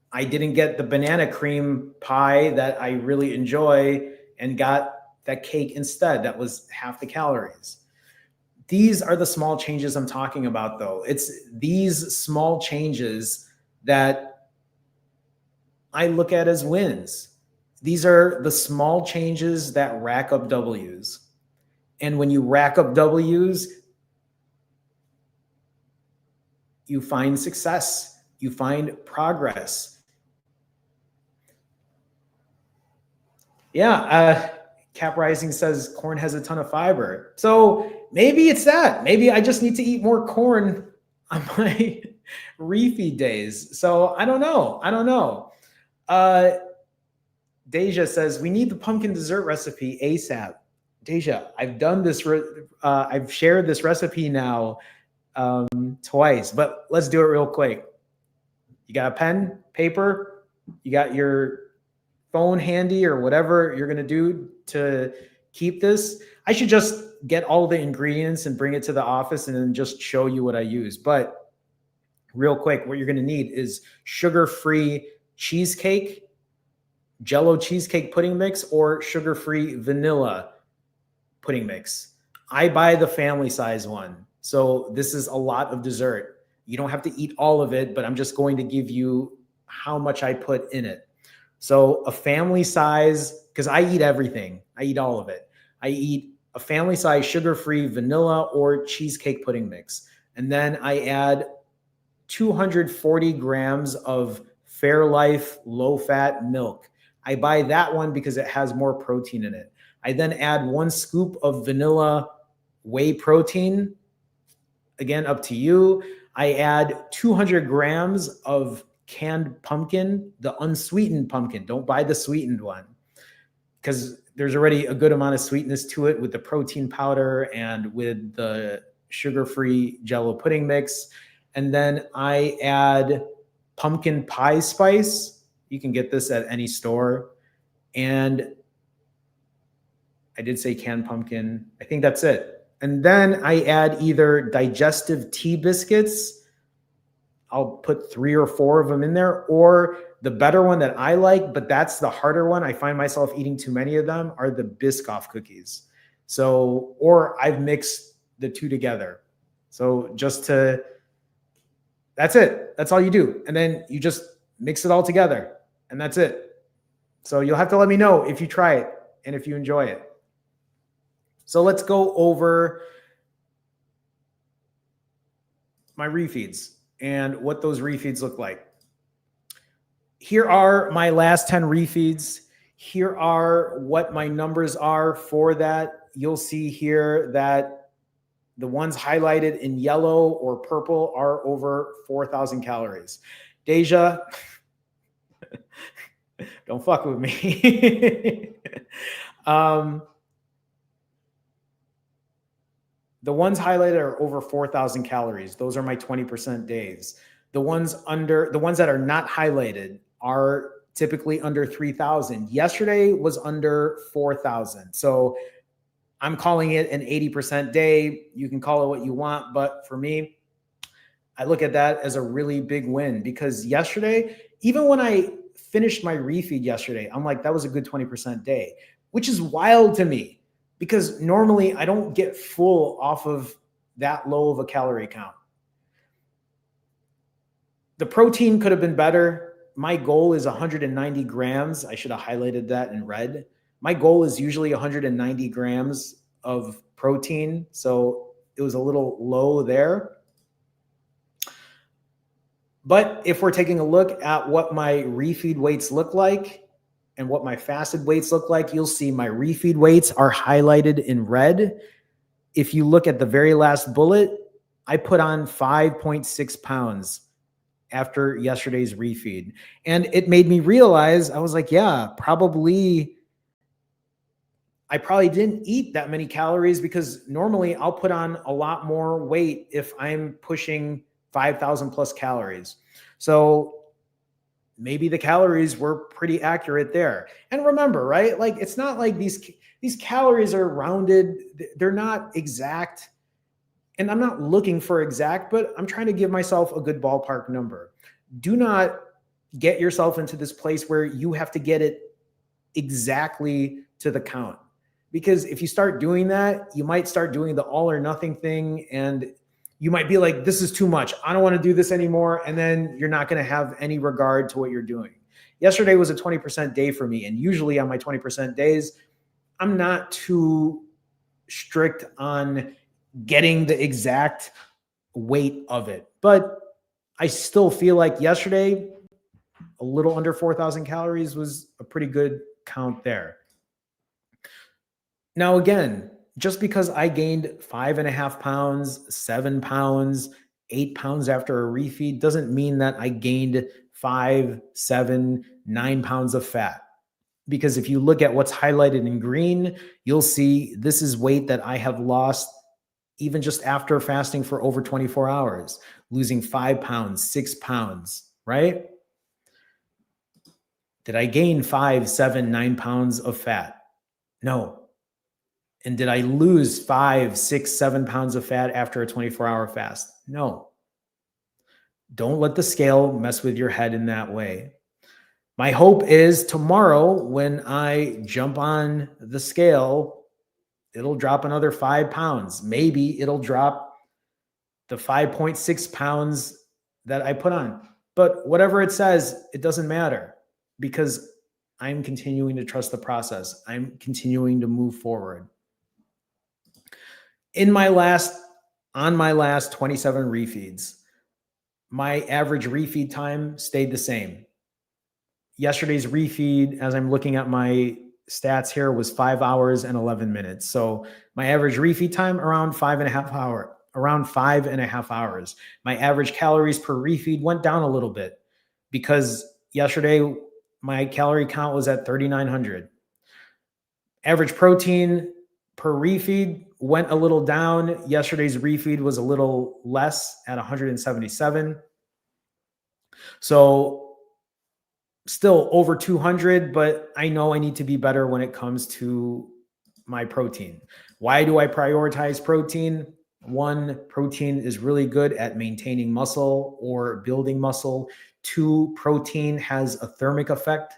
I didn't get the banana cream pie that I really enjoy and got that cake instead. That was half the calories. These are the small changes I'm talking about, though. It's these small changes that I look at as wins. These are the small changes that rack up W's. And when you rack up W's, you find success, you find progress. Yeah, Cap Rising says corn has a ton of fiber. So maybe it's that. Maybe I just need to eat more corn on my refeed days. So I don't know. Deja says, we need the pumpkin dessert recipe ASAP. Deja, I've done this. I've shared this recipe now twice, but let's do it real quick. You got a pen, paper, you got your phone handy or whatever you're going to do to keep this. I should just get all the ingredients and bring it to the office and then just show you what I use. But real quick, what you're going to need is sugar-free cheesecake, Jello cheesecake pudding mix, or sugar-free vanilla pudding mix. I buy the family size one. So this is a lot of dessert. You don't have to eat all of it, but I'm just going to give you how much I put in it. So a family size, because I eat everything. I eat all of it. I eat a family size sugar-free vanilla or cheesecake pudding mix. And then I add 240 grams of Fairlife low-fat milk. I buy that one because it has more protein in it. I then add 1 scoop of vanilla whey protein. Again, up to you. I add 200 grams of canned pumpkin, the unsweetened pumpkin. Don't buy the sweetened one because there's already a good amount of sweetness to it with the protein powder and with the sugar-free Jello pudding mix. And then I add pumpkin pie spice. You can get this at any store. And I did say canned pumpkin. I think that's it. And then I add either digestive tea biscuits. I'll put 3 or 4 of them in there, or the better one that I like, but that's the harder one. I find myself eating too many of them, are the Biscoff cookies. So, or I've mixed the two together. So that's it. That's all you do. And then you just mix it all together and that's it. So you'll have to let me know if you try it and if you enjoy it. So let's go over my refeeds and what those refeeds look like. Here are my last 10 refeeds. Here are what my numbers are for that. You'll see here that the ones highlighted in yellow or purple are over 4,000 calories. Deja, don't fuck with me. The ones highlighted are over 4,000 calories. Those are my 20% days. The ones that are not highlighted are typically under 3,000. Yesterday was under 4,000. So I'm calling it an 80% day. You can call it what you want, but for me, I look at that as a really big win because yesterday, even when I finished my refeed yesterday, I'm like, that was a good 20% day, which is wild to me because normally I don't get full off of that low of a calorie count. The protein could have been better. My goal is 190 grams. I should have highlighted that in red. My goal is usually 190 grams of protein. So it was a little low there. But if we're taking a look at what my refeed weights look like and what my fasted weights look like, you'll see my refeed weights are highlighted in red. If you look at the very last bullet, I put on 5.6 pounds after yesterday's refeed. And it made me realize, I was like, yeah, I probably didn't eat that many calories because normally I'll put on a lot more weight if I'm pushing 5,000 plus calories. So maybe the calories were pretty accurate there. And remember, right? Like, it's not like these calories are rounded. They're not exact. And I'm not looking for exact, but I'm trying to give myself a good ballpark number. Do not get yourself into this place where you have to get it exactly to the count. Because if you start doing that, you might start doing the all or nothing thing. And you might be like, this is too much. I don't want to do this anymore. And then you're not going to have any regard to what you're doing. Yesterday was a 20% day for me. And usually on my 20% days, I'm not too strict on getting the exact weight of it. But I still feel like yesterday, a little under 4,000 calories was a pretty good count there. Now, again, just because I gained 5.5 pounds, 7 pounds, 8 pounds after a refeed doesn't mean that I gained 5, 7, 9 pounds of fat. Because if you look at what's highlighted in green, you'll see this is weight that I have lost even just after fasting for over 24 hours, losing 5 pounds, 6 pounds, right? Did I gain 5, 7, 9 pounds of fat? No. And did I lose 5, 6, 7 pounds of fat after a 24-hour fast? No. Don't let the scale mess with your head in that way. My hope is tomorrow when I jump on the scale, it'll drop another 5 pounds. Maybe it'll drop the 5.6 pounds that I put on. But whatever it says, it doesn't matter because I'm continuing to trust the process. I'm continuing to move forward. On my last 27 refeeds, my average refeed time stayed the same. Yesterday's refeed, as I'm looking at my stats here, was 5 hours and 11 minutes. So my average refeed time around 5.5 hours. My average calories per refeed went down a little bit because yesterday my calorie count was at 3,900. Average protein per refeed went a little down. Yesterday's refeed was a little less at 177. So still over 200, but I know I need to be better when it comes to my protein. Why do I prioritize protein? One, protein is really good at maintaining muscle or building muscle. Two, protein has a thermic effect.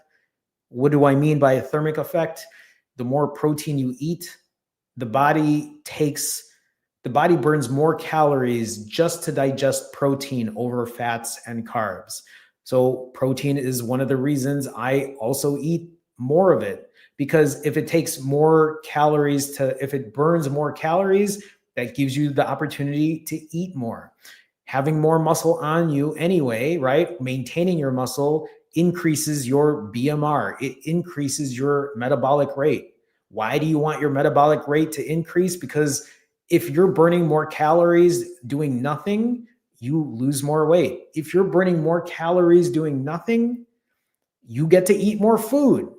What do I mean by a thermic effect? The more protein you eat, the body burns more calories just to digest protein over fats and carbs. So protein is one of the reasons I also eat more of it, because if it burns more calories, that gives you the opportunity to eat more. Having more muscle on you anyway, right? Maintaining your muscle increases your BMR. It increases your metabolic rate. Why do you want your metabolic rate to increase? Because if you're burning more calories doing nothing, you lose more weight. If you're burning more calories doing nothing, you get to eat more food.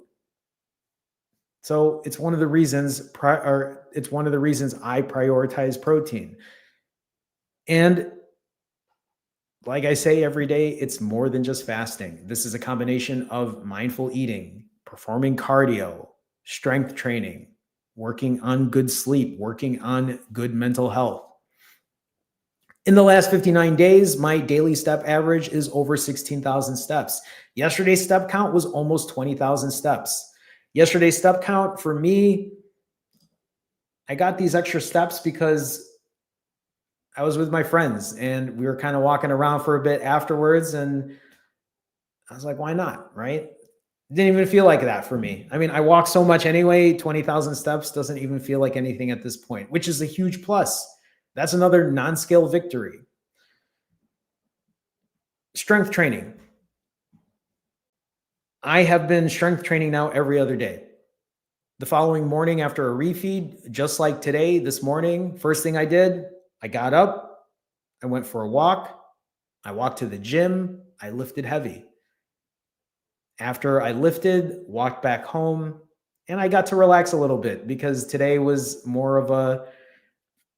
So it's one of the reasons I prioritize protein. And like I say every day, it's more than just fasting. This is a combination of mindful eating, performing cardio, strength training, working on good sleep, working on good mental health. In the last 59 days, my daily step average is over 16,000 steps. Yesterday's step count was almost 20,000 steps. Yesterday's step count for me, I got these extra steps because I was with my friends and we were kind of walking around for a bit afterwards, and I was like, why not? Right? It didn't even feel like that for me. I mean, I walk so much anyway, 20,000 steps doesn't even feel like anything at this point, which is a huge plus. That's another non-scale victory. Strength training. I have been strength training now every other day. The following morning after a refeed, just like today, this morning, first thing I did, I got up, I went for a walk, I walked to the gym, I lifted heavy. After I lifted, walked back home, and I got to relax a little bit because today was more of a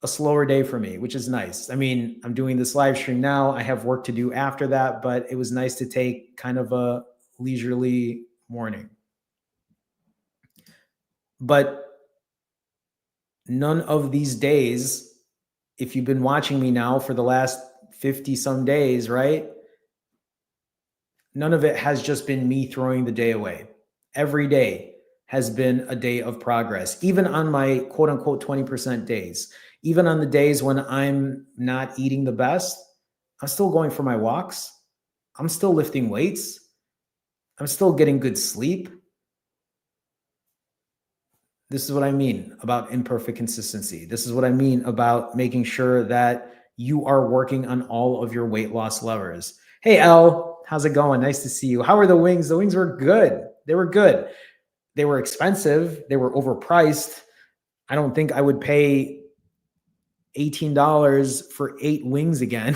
slower day for me, which is nice. I mean, I'm doing this live stream now. I have work to do after that, but it was nice to take kind of a leisurely morning. But none of these days, if you've been watching me now for the last 50 some days, right? None of it has just been me throwing the day away. Every day has been a day of progress, even on my quote unquote 20% days. Even on the days when I'm not eating the best, I'm still going for my walks. I'm still lifting weights. I'm still getting good sleep. This is what I mean about imperfect consistency. This is what I mean about making sure that you are working on all of your weight loss levers. Hey, Elle, how's it going? Nice to see you. How are the wings? The wings were good. They were good. They were expensive. They were overpriced. I don't think I would pay $18 for 8 wings again,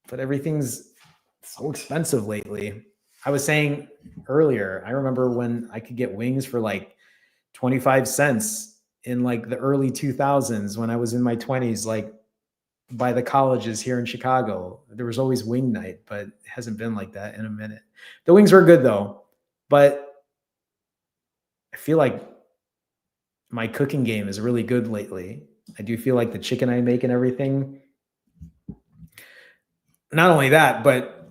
but everything's so expensive lately. I was saying earlier, I remember when I could get wings for like 25 cents in like the early 2000s when I was in my 20s, like by the colleges here in Chicago. There was always wing night, but it hasn't been like that in a minute. The wings were good though, but I feel like my cooking game is really good lately. I do feel like the chicken I make and everything. Not only that, but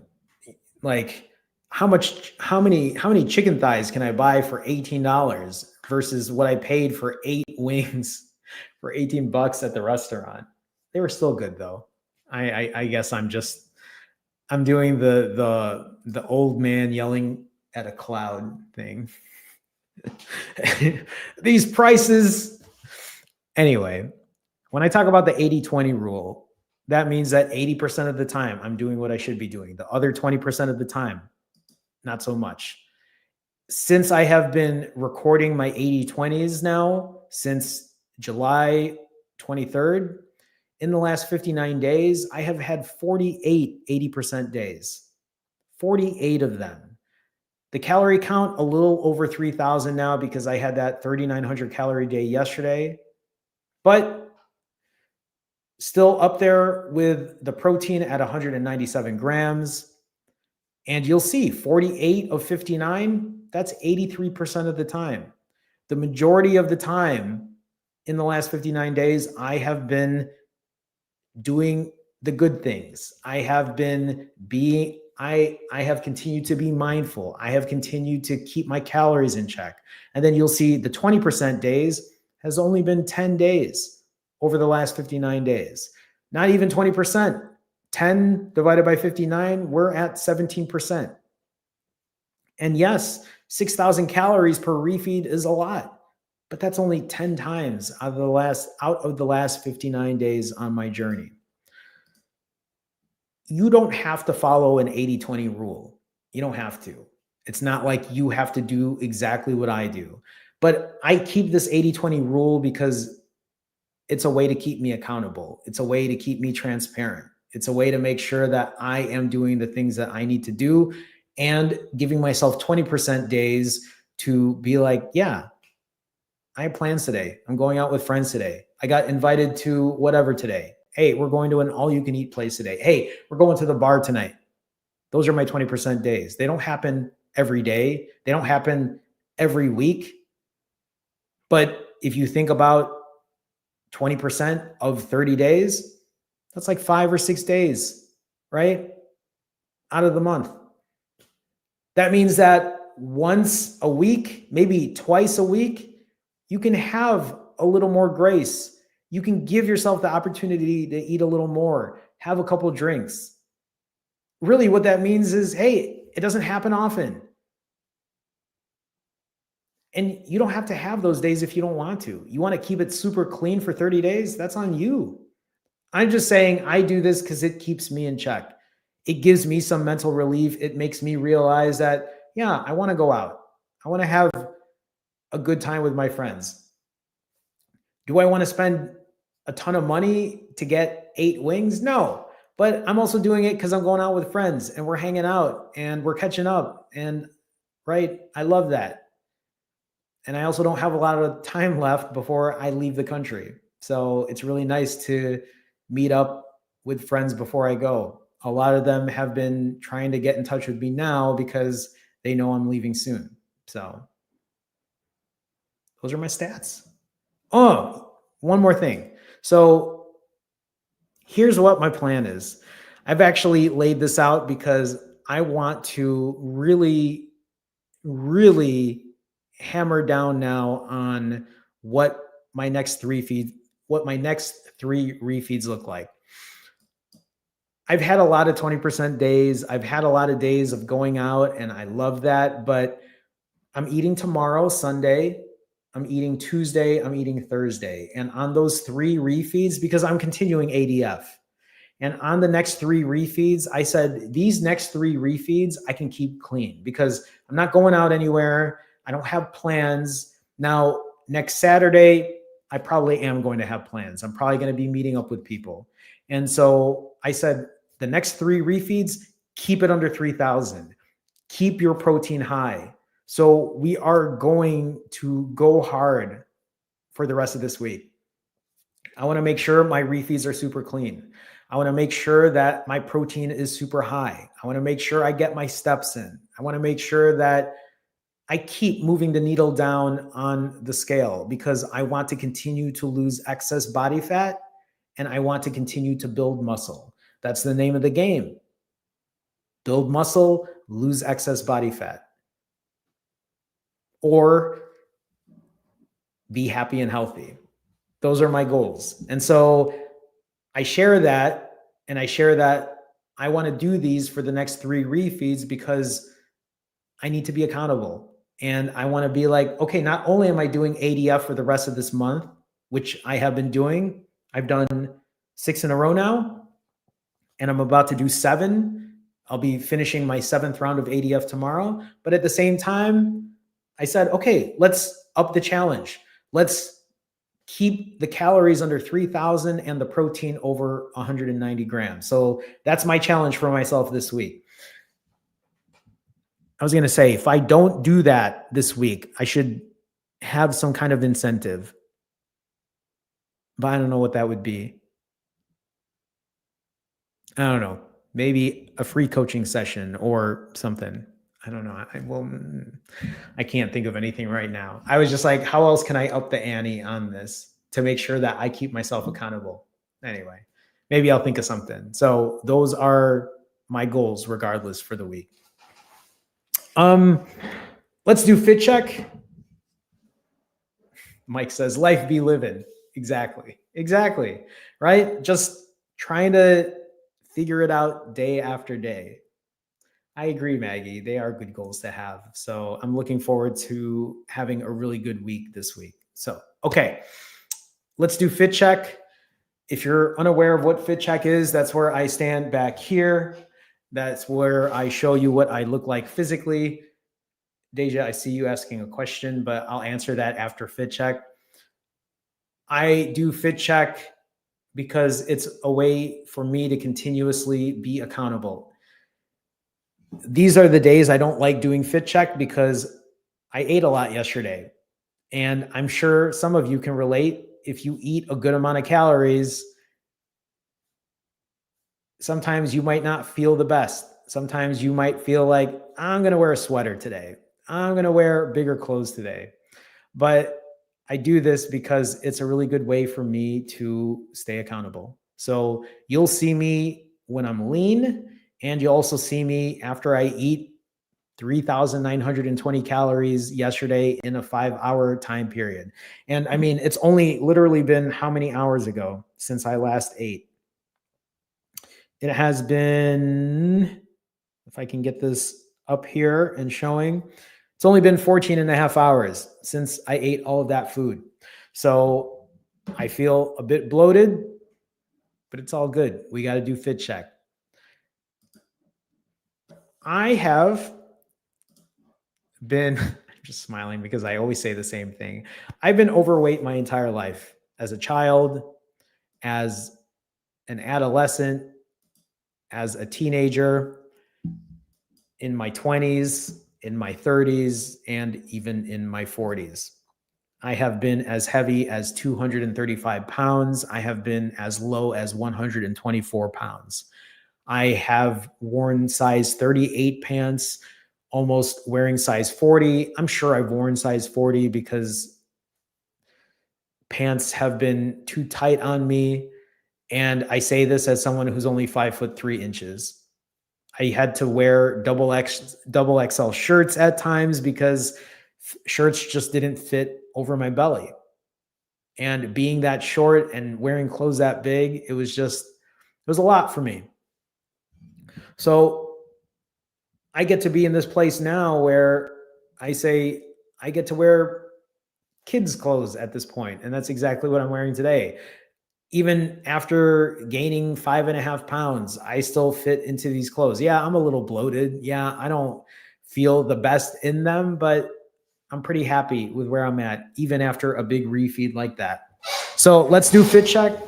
like how many chicken thighs can I buy for $18 versus what I paid for 8 wings for $18 at the restaurant? They were still good though. I guess I'm doing the old man yelling at a cloud thing. These prices. Anyway, when I talk about the 80-20 rule, that means that 80% of the time I'm doing what I should be doing. The other 20% of the time, not so much. Since I have been recording my 80-20s now, since July 23rd, in the last 59 days, I have had 48 80% days, 48 of them. The calorie count, a little over 3,000 now because I had that 3,900 calorie day yesterday, but still up there with the protein at 197 grams. And you'll see 48 of 59, that's 83% of the time. The majority of the time in the last 59 days, I have been doing the good things. I have continued to be mindful. I have continued to keep my calories in check. And then you'll see the 20% days, has only been 10 days over the last 59 days. Not even 20%. 10 divided by 59, we're at 17%. And yes, 6,000 calories per refeed is a lot, but that's only 10 times out of the last 59 days on my journey. You don't have to follow an 80-20 rule. You don't have to. It's not like you have to do exactly what I do. But I keep this 80-20 rule because it's a way to keep me accountable. It's a way to keep me transparent. It's a way to make sure that I am doing the things that I need to do and giving myself 20% days to be like, yeah, I have plans today. I'm going out with friends today. I got invited to whatever today. Hey, we're going to an all-you-can-eat place today. Hey, we're going to the bar tonight. Those are my 20% days. They don't happen every day. They don't happen every week. But if you think about 20% of 30 days, that's like 5 or 6 days, right? Out of the month. That means that once a week, maybe twice a week, you can have a little more grace. You can give yourself the opportunity to eat a little more, have a couple drinks. Really, what that means is, hey, it doesn't happen often. And you don't have to have those days if you don't want to. You want to keep it super clean for 30 days? That's on you. I'm just saying I do this because it keeps me in check. It gives me some mental relief. It makes me realize that, yeah, I want to go out. I want to have a good time with my friends. Do I want to spend a ton of money to get 8 wings? No. But I'm also doing it because I'm going out with friends and we're hanging out and we're catching up. And right, I love that. And I also don't have a lot of time left before I leave the country. So it's really nice to meet up with friends before I go. A lot of them have been trying to get in touch with me now because they know I'm leaving soon. So those are my stats. Oh, one more thing. So here's what my plan is. I've actually laid this out because I want to really, really hammer down now on what my next 3 refeeds look like. I've had a lot of 20% days. I've had a lot of days of going out and I love that, but I'm eating tomorrow, Sunday. I'm eating Tuesday. I'm eating Thursday. And on those 3 refeeds, because I'm continuing ADF, and on the next 3 refeeds, I said, these next 3 refeeds, I can keep clean because I'm not going out anywhere. I don't have plans. Now, next Saturday, I probably am going to have plans. I'm probably going to be meeting up with people. And so I said, the next 3 refeeds, keep it under 3,000. Keep your protein high. So we are going to go hard for the rest of this week. I want to make sure my refeeds are super clean. I want to make sure that my protein is super high. I want to make sure I get my steps in. I want to make sure that I keep moving the needle down on the scale because I want to continue to lose excess body fat and I want to continue to build muscle. That's the name of the game. Build muscle, lose excess body fat. Or be happy and healthy. Those are my goals. And so I share that, and I share that I want to do these for the next 3 refeeds because I need to be accountable. And I want to be like, okay, not only am I doing ADF for the rest of this month, which I have been doing, I've done 6 in a row now, and I'm about to do 7. I'll be finishing my 7th round of ADF tomorrow. But at the same time, I said, okay, let's up the challenge. Let's keep the calories under 3,000 and the protein over 190 grams. So that's my challenge for myself this week. I was going to say, if I don't do that this week, I should have some kind of incentive. But I don't know what that would be. I don't know. Maybe a free coaching session or something. I don't know. I can't think of anything right now. I was just like, how else can I up the ante on this to make sure that I keep myself accountable? Anyway, maybe I'll think of something. So those are my goals regardless for the week. Let's do fit check. Mike says, life be living. Exactly. Exactly. Right? Just trying to figure it out day after day. I agree, Maggie. They are good goals to have. So I'm looking forward to having a really good week this week. So, okay, let's do Fit Check. If you're unaware of what Fit Check is, that's where I stand back here. That's where I show you what I look like physically. Deja, I see you asking a question, but I'll answer that after Fit Check. I do Fit Check because it's a way for me to continuously be accountable. These are the days I don't like doing Fit Check because I ate a lot yesterday. And I'm sure some of you can relate. If you eat a good amount of calories, sometimes you might not feel the best. Sometimes you might feel like, I'm going to wear a sweater today. I'm going to wear bigger clothes today. But I do this because it's a really good way for me to stay accountable. So you'll see me when I'm lean, and you'll also see me after I eat 3,920 calories yesterday in a 5-hour time period. And I mean, it's only literally been how many hours ago since I last ate? It has been, if I can get this up here and showing, it's only been 14 and a half hours since I ate all of that food. So I feel a bit bloated, but it's all good. We got to do Fit Check. I have been, I'm just smiling because I always say the same thing. I've been overweight my entire life, as a child, as an adolescent, as a teenager, in my 20s, in my 30s, and even in my 40s. I have been as heavy as 235 pounds. I have been as low as 124 pounds. I have worn size 38 pants, almost wearing size 40. I'm sure I've worn size 40 because pants have been too tight on me. And I say this as someone who's only 5'3". I had to wear double XL shirts at times because shirts just didn't fit over my belly. And being that short and wearing clothes that big, it was a lot for me. So I get to be in this place now where I say I get to wear kids' clothes at this point, and that's exactly what I'm wearing today. Even after gaining 5.5 pounds, I still fit into these clothes. Yeah, I'm a little bloated. Yeah, I don't feel the best in them, but I'm pretty happy with where I'm at, even after a big refeed like that. So let's do Fit Check.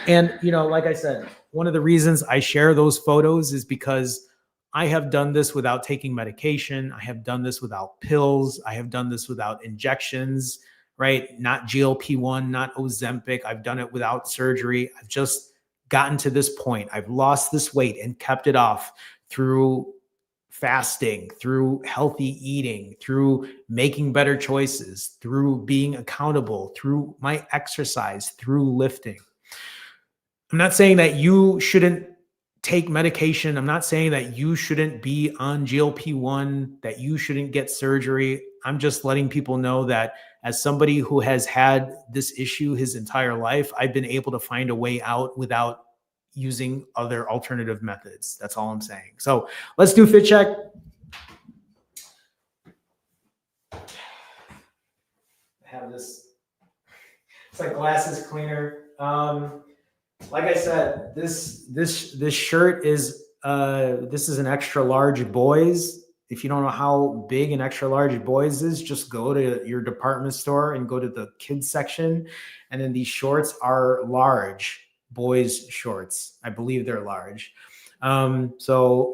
And, like I said, one of the reasons I share those photos is because I have done this without taking medication. I have done this without pills. I have done this without injections, right? Not GLP-1, not Ozempic. I've done it without surgery. I've just gotten to this point. I've lost this weight and kept it off through fasting, through healthy eating, through making better choices, through being accountable, through my exercise, through lifting. I'm not saying that you shouldn't take medication. I'm not saying that you shouldn't be on GLP-1, that you shouldn't get surgery. I'm just letting people know that as somebody who has had this issue his entire life, I've been able to find a way out without using other alternative methods. That's all I'm saying. So let's do Fit Check. I have this, it's like glasses cleaner. Like I said, this shirt is this is an extra large boys. If you don't know how big an extra large boys is, just go to your department store and go to the kids section. And then these shorts are large boys shorts. I believe they're large. So,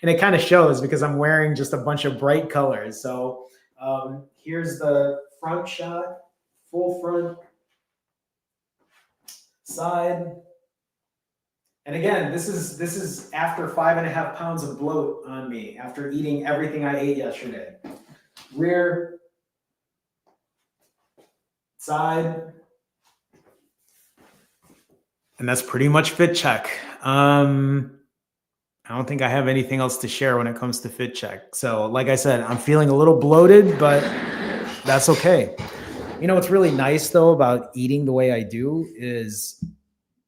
and it kind of shows because I'm wearing just a bunch of bright colors. So here's the front shot, full front, side. And again, this is after 5.5 pounds of bloat on me after eating everything I ate yesterday. Rear, side, and that's pretty much Fit Check. I don't think I have anything else to share when it comes to Fit Check. So like I said, I'm feeling a little bloated, but that's okay. You know, what's really nice though about eating the way I do is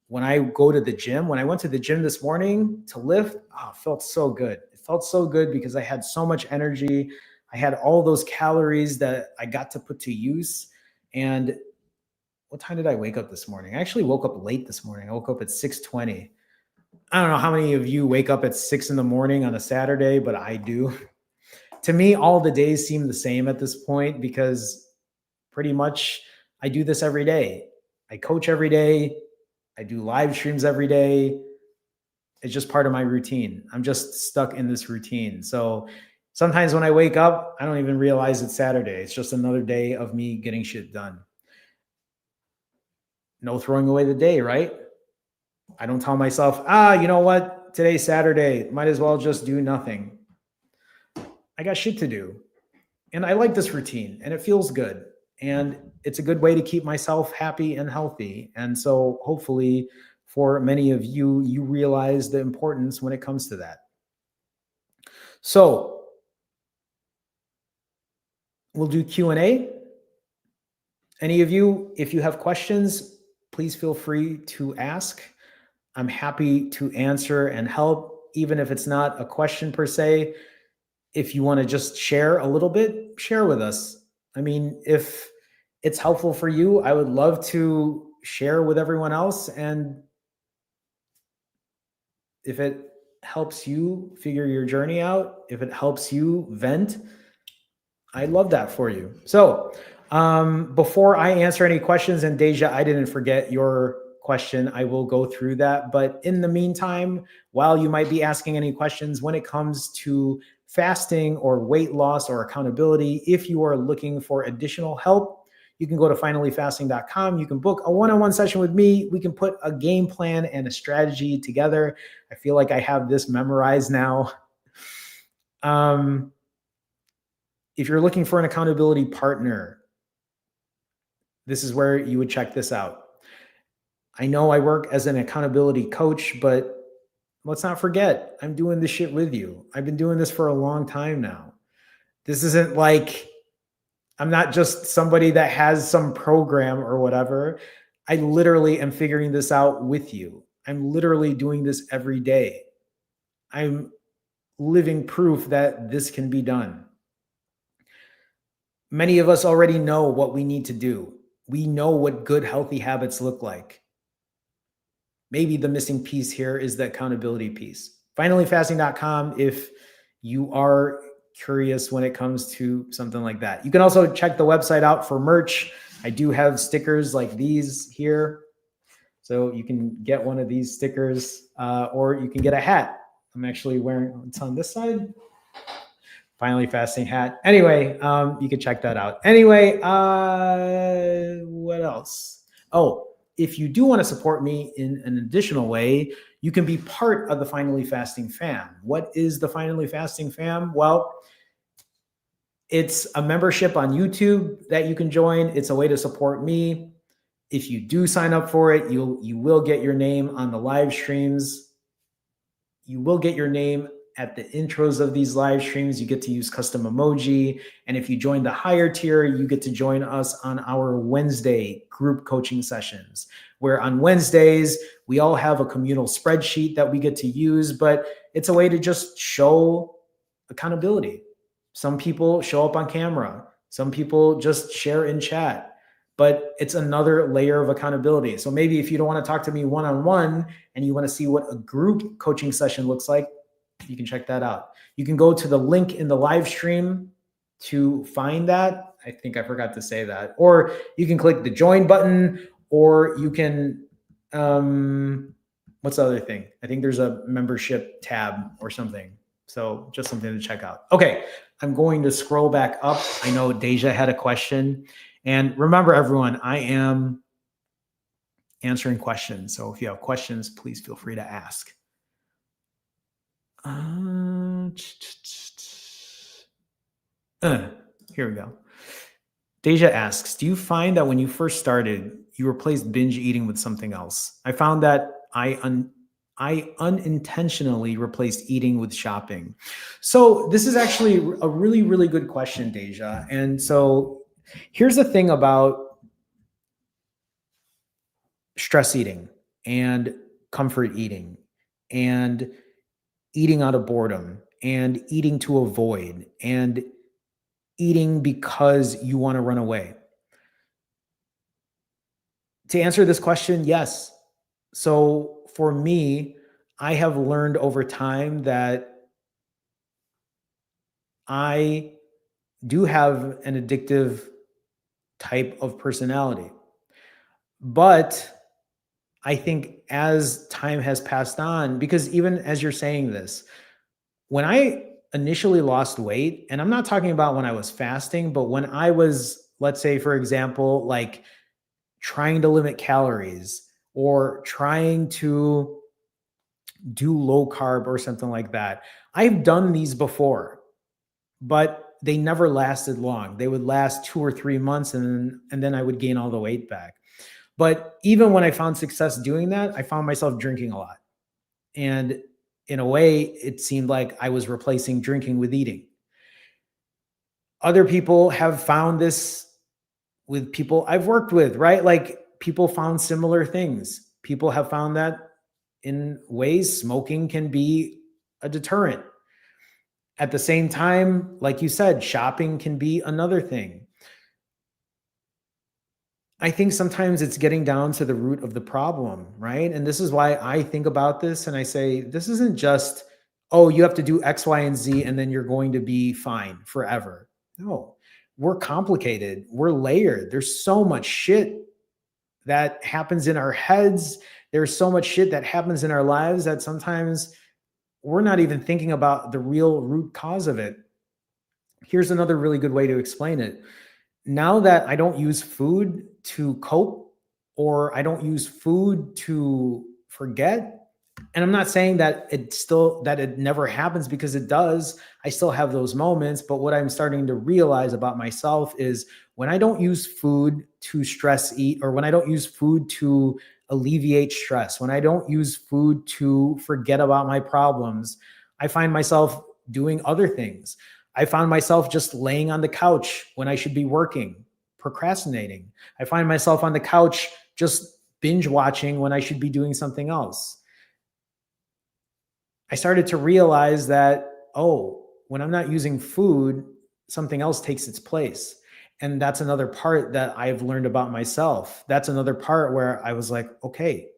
when I go to the gym, when I went to the gym this morning to lift, oh, it felt so good. It felt so good because I had so much energy. I had all those calories that I got to put to use. And what time did I wake up this morning? I actually woke up late this morning. I woke up at 6:20. I don't know how many of you wake up at 6 in the morning on a Saturday, but I do. To me, all the days seem the same at this point because pretty much I do this every day. I coach every day. I do live streams every day. It's just part of my routine. I'm just stuck in this routine. So sometimes when I wake up, I don't even realize it's Saturday. It's just another day of me getting shit done. No throwing away the day, right? I don't tell myself, you know what? Today's Saturday. Might as well just do nothing. I got shit to do. And I like this routine and it feels good. And it's a good way to keep myself happy and healthy. And so hopefully for many of you, you realize the importance when it comes to that. So we'll do Q&A. Any of you, if you have questions, please feel free to ask. I'm happy to answer and help, even if it's not a question per se. If you want to just share a little bit, share with us. I mean, if it's helpful for you, I would love to share with everyone else. And if it helps you figure your journey out, if it helps you vent, I love that for you. So before I answer any questions, and Deja, I didn't forget your question. I will go through that. But in the meantime, while you might be asking any questions, when it comes to fasting or weight loss or accountability, if you are looking for additional help, you can go to finallyfasting.com. You can book a one-on-one session with me. We can put a game plan and a strategy together. I feel like I have this memorized now. If you're looking for an accountability partner, this is where you would check this out. I know I work as an accountability coach, but let's not forget, I'm doing this shit with you. I've been doing this for a long time now. This isn't like I'm not just somebody that has some program or whatever. I literally am figuring this out with you. I'm literally doing this every day. I'm living proof that this can be done. Many of us already know what we need to do. We know what good, healthy habits look like. Maybe the missing piece here is the accountability piece. Finallyfasting.com if you are curious when it comes to something like that. You can also check the website out for merch. I do have stickers like these here. So you can get one of these stickers or you can get a hat. I'm actually wearing, it's on this side. Finally Fasting hat. Anyway, you can check that out. Anyway, what else? Oh, if you do want to support me in an additional way, you can be part of the Finally Fasting fam. What is the Finally Fasting fam? Well, it's a membership on YouTube that you can join. It's a way to support me. If you do sign up for it, you will get your name on the live streams. You will get your name at the intros of these live streams. You get to use custom emoji. And if you join the higher tier, you get to join us on our Wednesday group coaching sessions, where on Wednesdays, we all have a communal spreadsheet that we get to use, but it's a way to just show accountability. Some people show up on camera. Some people just share in chat, but it's another layer of accountability. So maybe if you don't want to talk to me one-on-one and you want to see what a group coaching session looks like, you can check that out. You can go to the link in the live stream to find that. I think I forgot to say that. Or you can click the join button, or you can, what's the other thing? I think there's a membership tab or something. So just something to check out. Okay, I'm going to scroll back up. I know Deja had a question. And remember, everyone, I am answering questions. So if you have questions, please feel free to ask. Here we go. Deja asks, do you find that when you first started, you replaced binge eating with something else? I found that I unintentionally replaced eating with shopping. So this is actually a really, really good question, Deja. And so Here's the thing about stress eating and comfort eating and eating out of boredom and eating to avoid and eating because you want to run away. To answer this question, yes. So for me, I have learned over time that I do have an addictive type of personality. But I think as time has passed on, because even as you're saying this, when I initially lost weight, and I'm not talking about when I was fasting, but when I was, let's say, for example, like trying to limit calories or trying to do low carb or something like that. I've done these before, but they never lasted long. They would last 2 or 3 months and then I would gain all the weight back. But even when I found success doing that, I found myself drinking a lot. And in a way, it seemed like I was replacing drinking with eating. Other people have found this with people I've worked with, right? Like people found similar things. People have found that in ways smoking can be a deterrent. At the same time, like you said, shopping can be another thing. I think sometimes it's getting down to the root of the problem, right? And this is why I think about this and I say, this isn't just, oh, you have to do X, Y, and Z, and then you're going to be fine forever. No, we're complicated. We're layered. There's so much shit that happens in our heads. There's so much shit that happens in our lives that sometimes we're not even thinking about the real root cause of it. Here's another really good way to explain it. Now that I don't use food to cope or I don't use food to forget, and I'm not saying that it never happens, because it does. I still have those moments, but what I'm starting to realize about myself is when I don't use food to stress eat, or when I don't use food to alleviate stress, when I don't use food to forget about my problems, I find myself doing other things. I found myself just laying on the couch when I should be working, procrastinating. I find myself on the couch just binge watching when I should be doing something else. I started to realize that, oh, when I'm not using food, something else takes its place. And that's another part that I've learned about myself. That's another part where I was like, okay,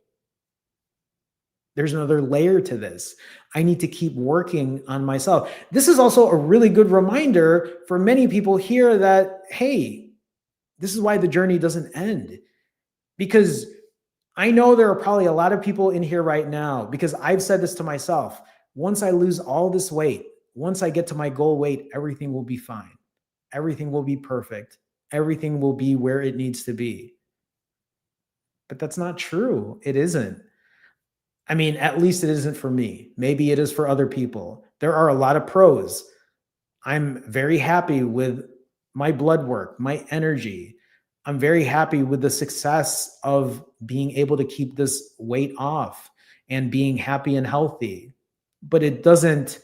there's another layer to this. I need to keep working on myself. This is also a really good reminder for many people here that, hey, this is why the journey doesn't end. Because I know there are probably a lot of people in here right now, because I've said this to myself. Once I lose all this weight, once I get to my goal weight, everything will be fine. Everything will be perfect. Everything will be where it needs to be. But that's not true. It isn't. I mean, at least it isn't for me. Maybe it is for other people. There are a lot of pros. I'm very happy with my blood work, my energy. I'm very happy with the success of being able to keep this weight off and being happy and healthy. But it doesn't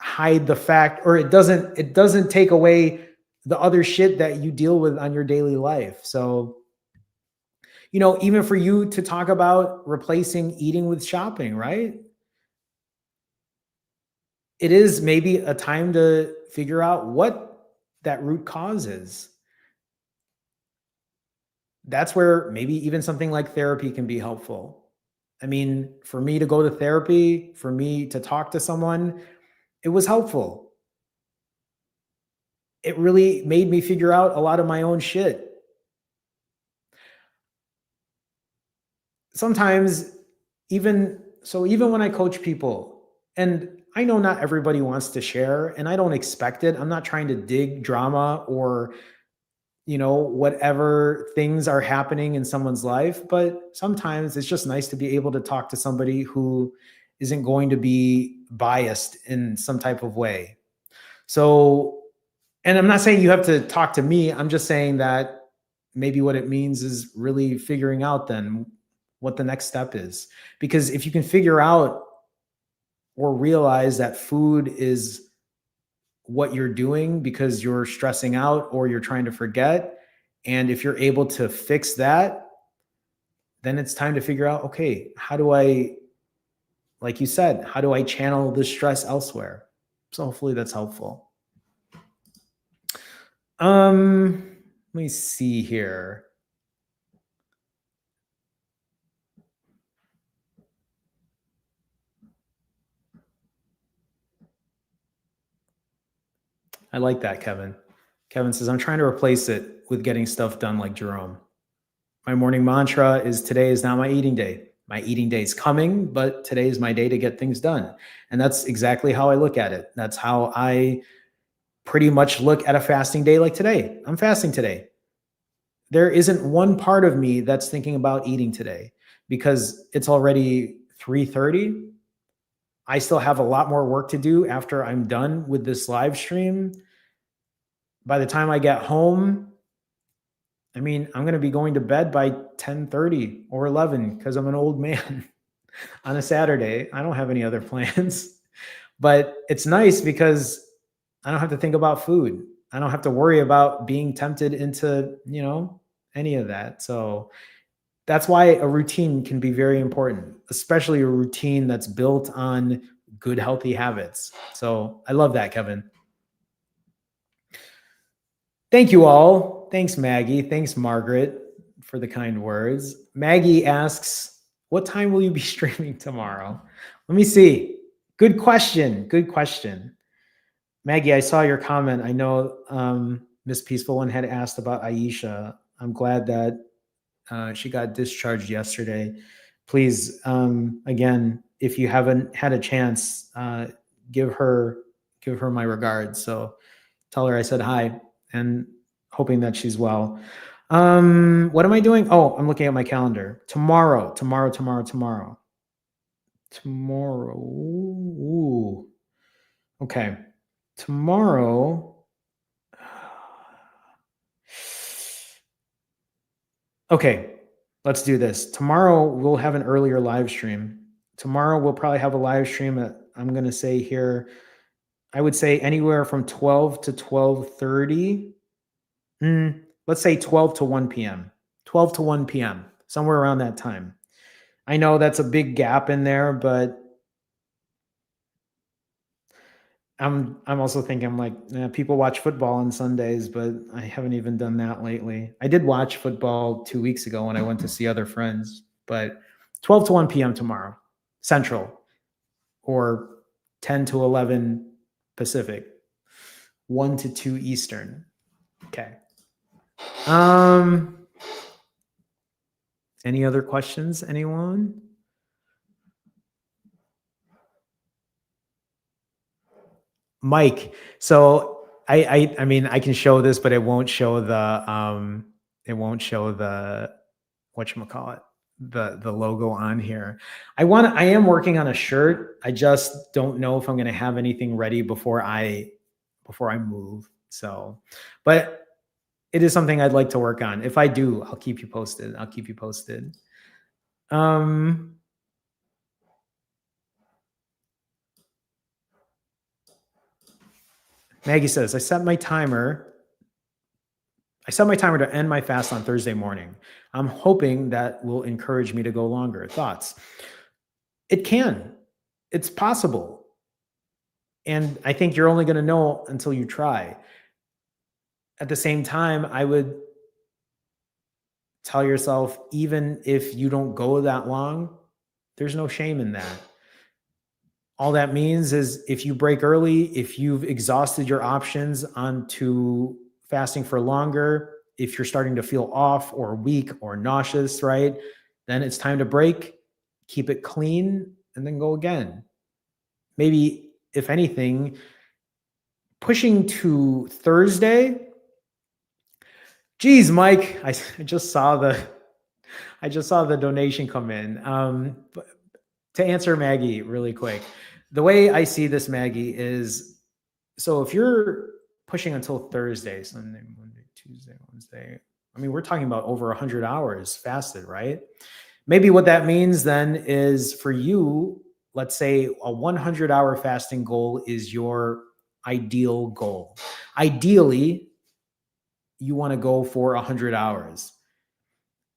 hide the fact, or it doesn't take away the other shit that you deal with on your daily life. So, even for you to talk about replacing eating with shopping, right? It is maybe a time to figure out what that root cause is. That's where maybe even something like therapy can be helpful. I mean, for me to go to therapy, for me to talk to someone, it was helpful. It really made me figure out a lot of my own shit. Sometimes, even when I coach people, and I know not everybody wants to share, and I don't expect it. I'm not trying to dig drama or whatever things are happening in someone's life. But sometimes it's just nice to be able to talk to somebody who isn't going to be biased in some type of way. So, and I'm not saying you have to talk to me. I'm just saying that maybe what it means is really figuring out then what the next step is. Because if you can figure out or realize that food is what you're doing because you're stressing out or you're trying to forget. And if you're able to fix that, then it's time to figure out, okay, how do I, like you said, how do I channel the stress elsewhere? So hopefully that's helpful. Let me see here. I like that, Kevin. Kevin says, I'm trying to replace it with getting stuff done like Jerome. My morning mantra is today is not my eating day. My eating day is coming, but today is my day to get things done. And that's exactly how I look at it. That's how I pretty much look at a fasting day like today. I'm fasting today. There isn't one part of me that's thinking about eating today because it's already 3:30. I still have a lot more work to do after I'm done with this live stream. By the time I get home, I mean, I'm going to be going to bed by 10:30 or 11 because I'm an old man on a Saturday. I don't have any other plans. But it's nice because I don't have to think about food. I don't have to worry about being tempted into, any of that. So that's why a routine can be very important, especially a routine that's built on good, healthy habits. So I love that, Kevin. Thank you all. Thanks, Maggie. Thanks, Margaret, for the kind words. Maggie asks, what time will you be streaming tomorrow? Let me see. Good question. Good question. Maggie, I saw your comment. I know Miss Peaceful One had asked about Aisha. I'm glad that she got discharged yesterday. Please, again, if you haven't had a chance, give her my regards. So tell her I said hi and hoping that she's well. What am I doing? Oh, I'm looking at my calendar. Tomorrow. Ooh. Okay. Tomorrow. Okay, let's do this. Tomorrow we'll have an earlier live stream. Tomorrow we'll probably have a live stream at, I'm going to say here, I would say anywhere from 12 to 12:30. Let's say 12 to 1 p.m. 12 to 1 p.m. Somewhere around that time. I know that's a big gap in there, but I'm also thinking, I'm like, people watch football on Sundays, but I haven't even done that lately. I did watch football 2 weeks ago when I went to see other friends, but 12 to 1 p.m. tomorrow, Central, or 10 to 11 Pacific, 1 to 2 Eastern. Okay. Any other questions, anyone? Mike, so I mean I can show this, but it won't show the whatchamacallit, the logo on here. I am working on a shirt. I just don't know if I'm gonna have anything ready before I move. So, but it is something I'd like to work on. If I do, I'll keep you posted. Maggie says, I set my timer to end my fast on Thursday morning. I'm hoping that will encourage me to go longer. Thoughts? It can. It's possible. And I think you're only going to know until you try. At the same time, I would tell yourself, even if you don't go that long, there's no shame in that. All that means is if you break early, if you've exhausted your options onto fasting for longer, if you're starting to feel off or weak or nauseous, right? Then it's time to break, keep it clean, and then go again. Maybe, if anything, pushing to Thursday. Geez, Mike, I just saw the donation come in. But to answer Maggie really quick, the way I see this, Maggie, is so if you're pushing until Thursday, Sunday, Monday, Tuesday, Wednesday, I mean, we're talking about over 100 hours fasted, right? Maybe what that means then is for you, let's say a 100-hour fasting goal is your ideal goal. Ideally, you want to go for 100 hours.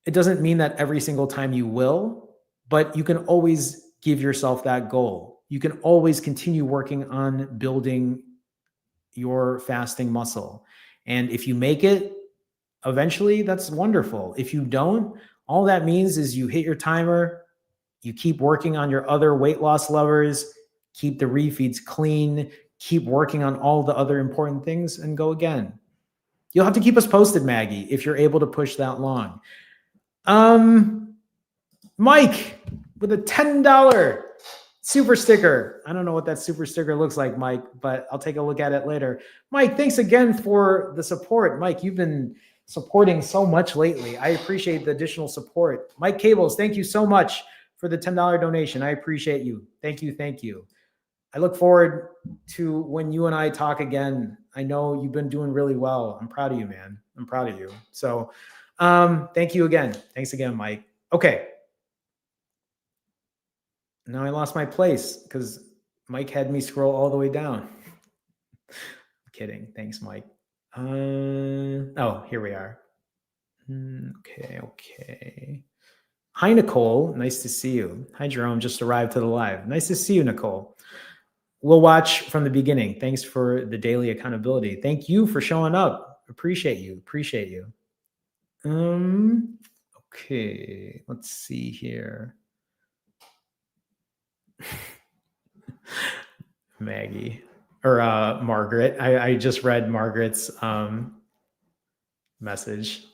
It doesn't mean that every single time you will, but you can always give yourself that goal. You can always continue working on building your fasting muscle. And if you make it, eventually, that's wonderful. If you don't, all that means is you hit your timer, you keep working on your other weight loss levers, keep the refeeds clean, keep working on all the other important things, and go again. You'll have to keep us posted, Maggie, if you're able to push that long. Mike with a $10 super sticker. I don't know what that super sticker looks like, Mike, but I'll take a look at it later. Mike, thanks again for the support. Mike, you've been supporting so much lately. I appreciate the additional support. Mike Cables, thank you so much for the $10 donation. I appreciate you. Thank you. Thank you. I look forward to when you and I talk again. I know you've been doing really well. I'm proud of you, man. I'm proud of you. So thank you again. Thanks again, Mike. Okay. Now I lost my place because Mike had me scroll all the way down. I'm kidding. Thanks, Mike. Oh, here we are. Okay. Hi, Nicole. Nice to see you. Hi, Jerome. Just arrived to the live. Nice to see you, Nicole. We'll watch from the beginning. Thanks for the daily accountability. Thank you for showing up. Appreciate you. Appreciate you. Okay. Let's see here. Maggie or Margaret. I just read Margaret's message.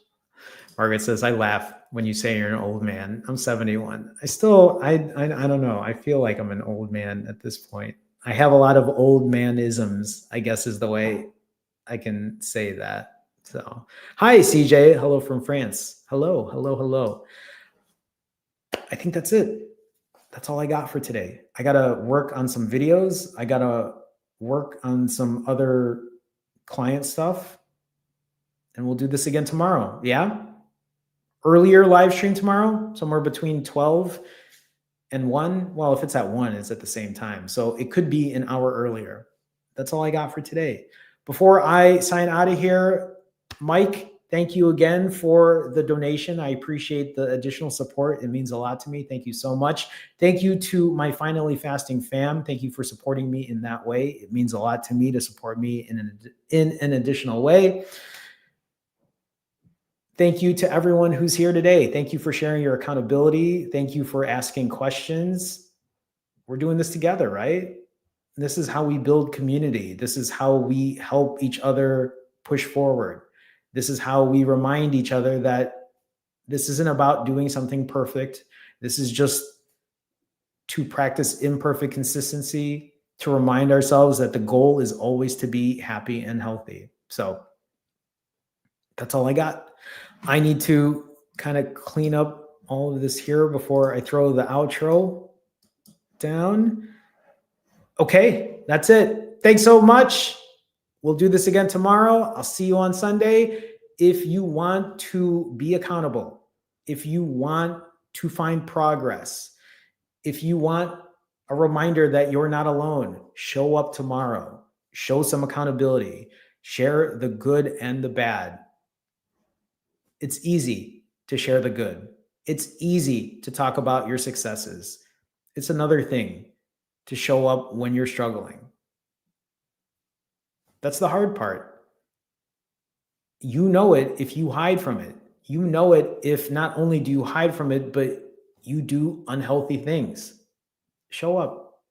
Margaret says, I laugh when you say you're an old man. I'm 71. I don't know. I feel like I'm an old man at this point. I have a lot of old manisms, I guess is the way I can say that. So, hi, CJ. Hello from France. Hello, hello, hello. I think that's it. That's all I got for today. I got to work on some videos. I got to work on some other client stuff. And we'll do this again tomorrow. Yeah? Earlier live stream tomorrow, somewhere between 12 and 1. Well, if it's at 1, it's at the same time. So it could be an hour earlier. That's all I got for today. Before I sign out of here, Mike, thank you again for the donation. I appreciate the additional support. It means a lot to me. Thank you so much. Thank you to my Finally Fasting fam. Thank you for supporting me in that way. It means a lot to me to support me in an additional way. Thank you to everyone who's here today. Thank you for sharing your accountability. Thank you for asking questions. We're doing this together, right? This is how we build community. This is how we help each other push forward. This is how we remind each other that this isn't about doing something perfect. This is just to practice imperfect consistency, to remind ourselves that the goal is always to be happy and healthy. So that's all I got. I need to kind of clean up all of this here before I throw the outro down. Okay, that's it. Thanks so much. We'll do this again tomorrow. I'll see you on Sunday. If you want to be accountable, if you want to find progress, if you want a reminder that you're not alone, show up tomorrow. Show some accountability. Share the good and the bad. It's easy to share the good. It's easy to talk about your successes. It's another thing to show up when you're struggling. That's the hard part. You know it if you hide from it. You know it if not only do you hide from it, but you do unhealthy things. Show up.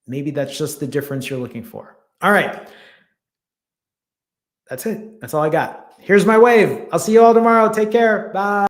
Maybe that's just the difference you're looking for. All right. That's it. That's all I got. Here's my wave. I'll see you all tomorrow. Take care. Bye.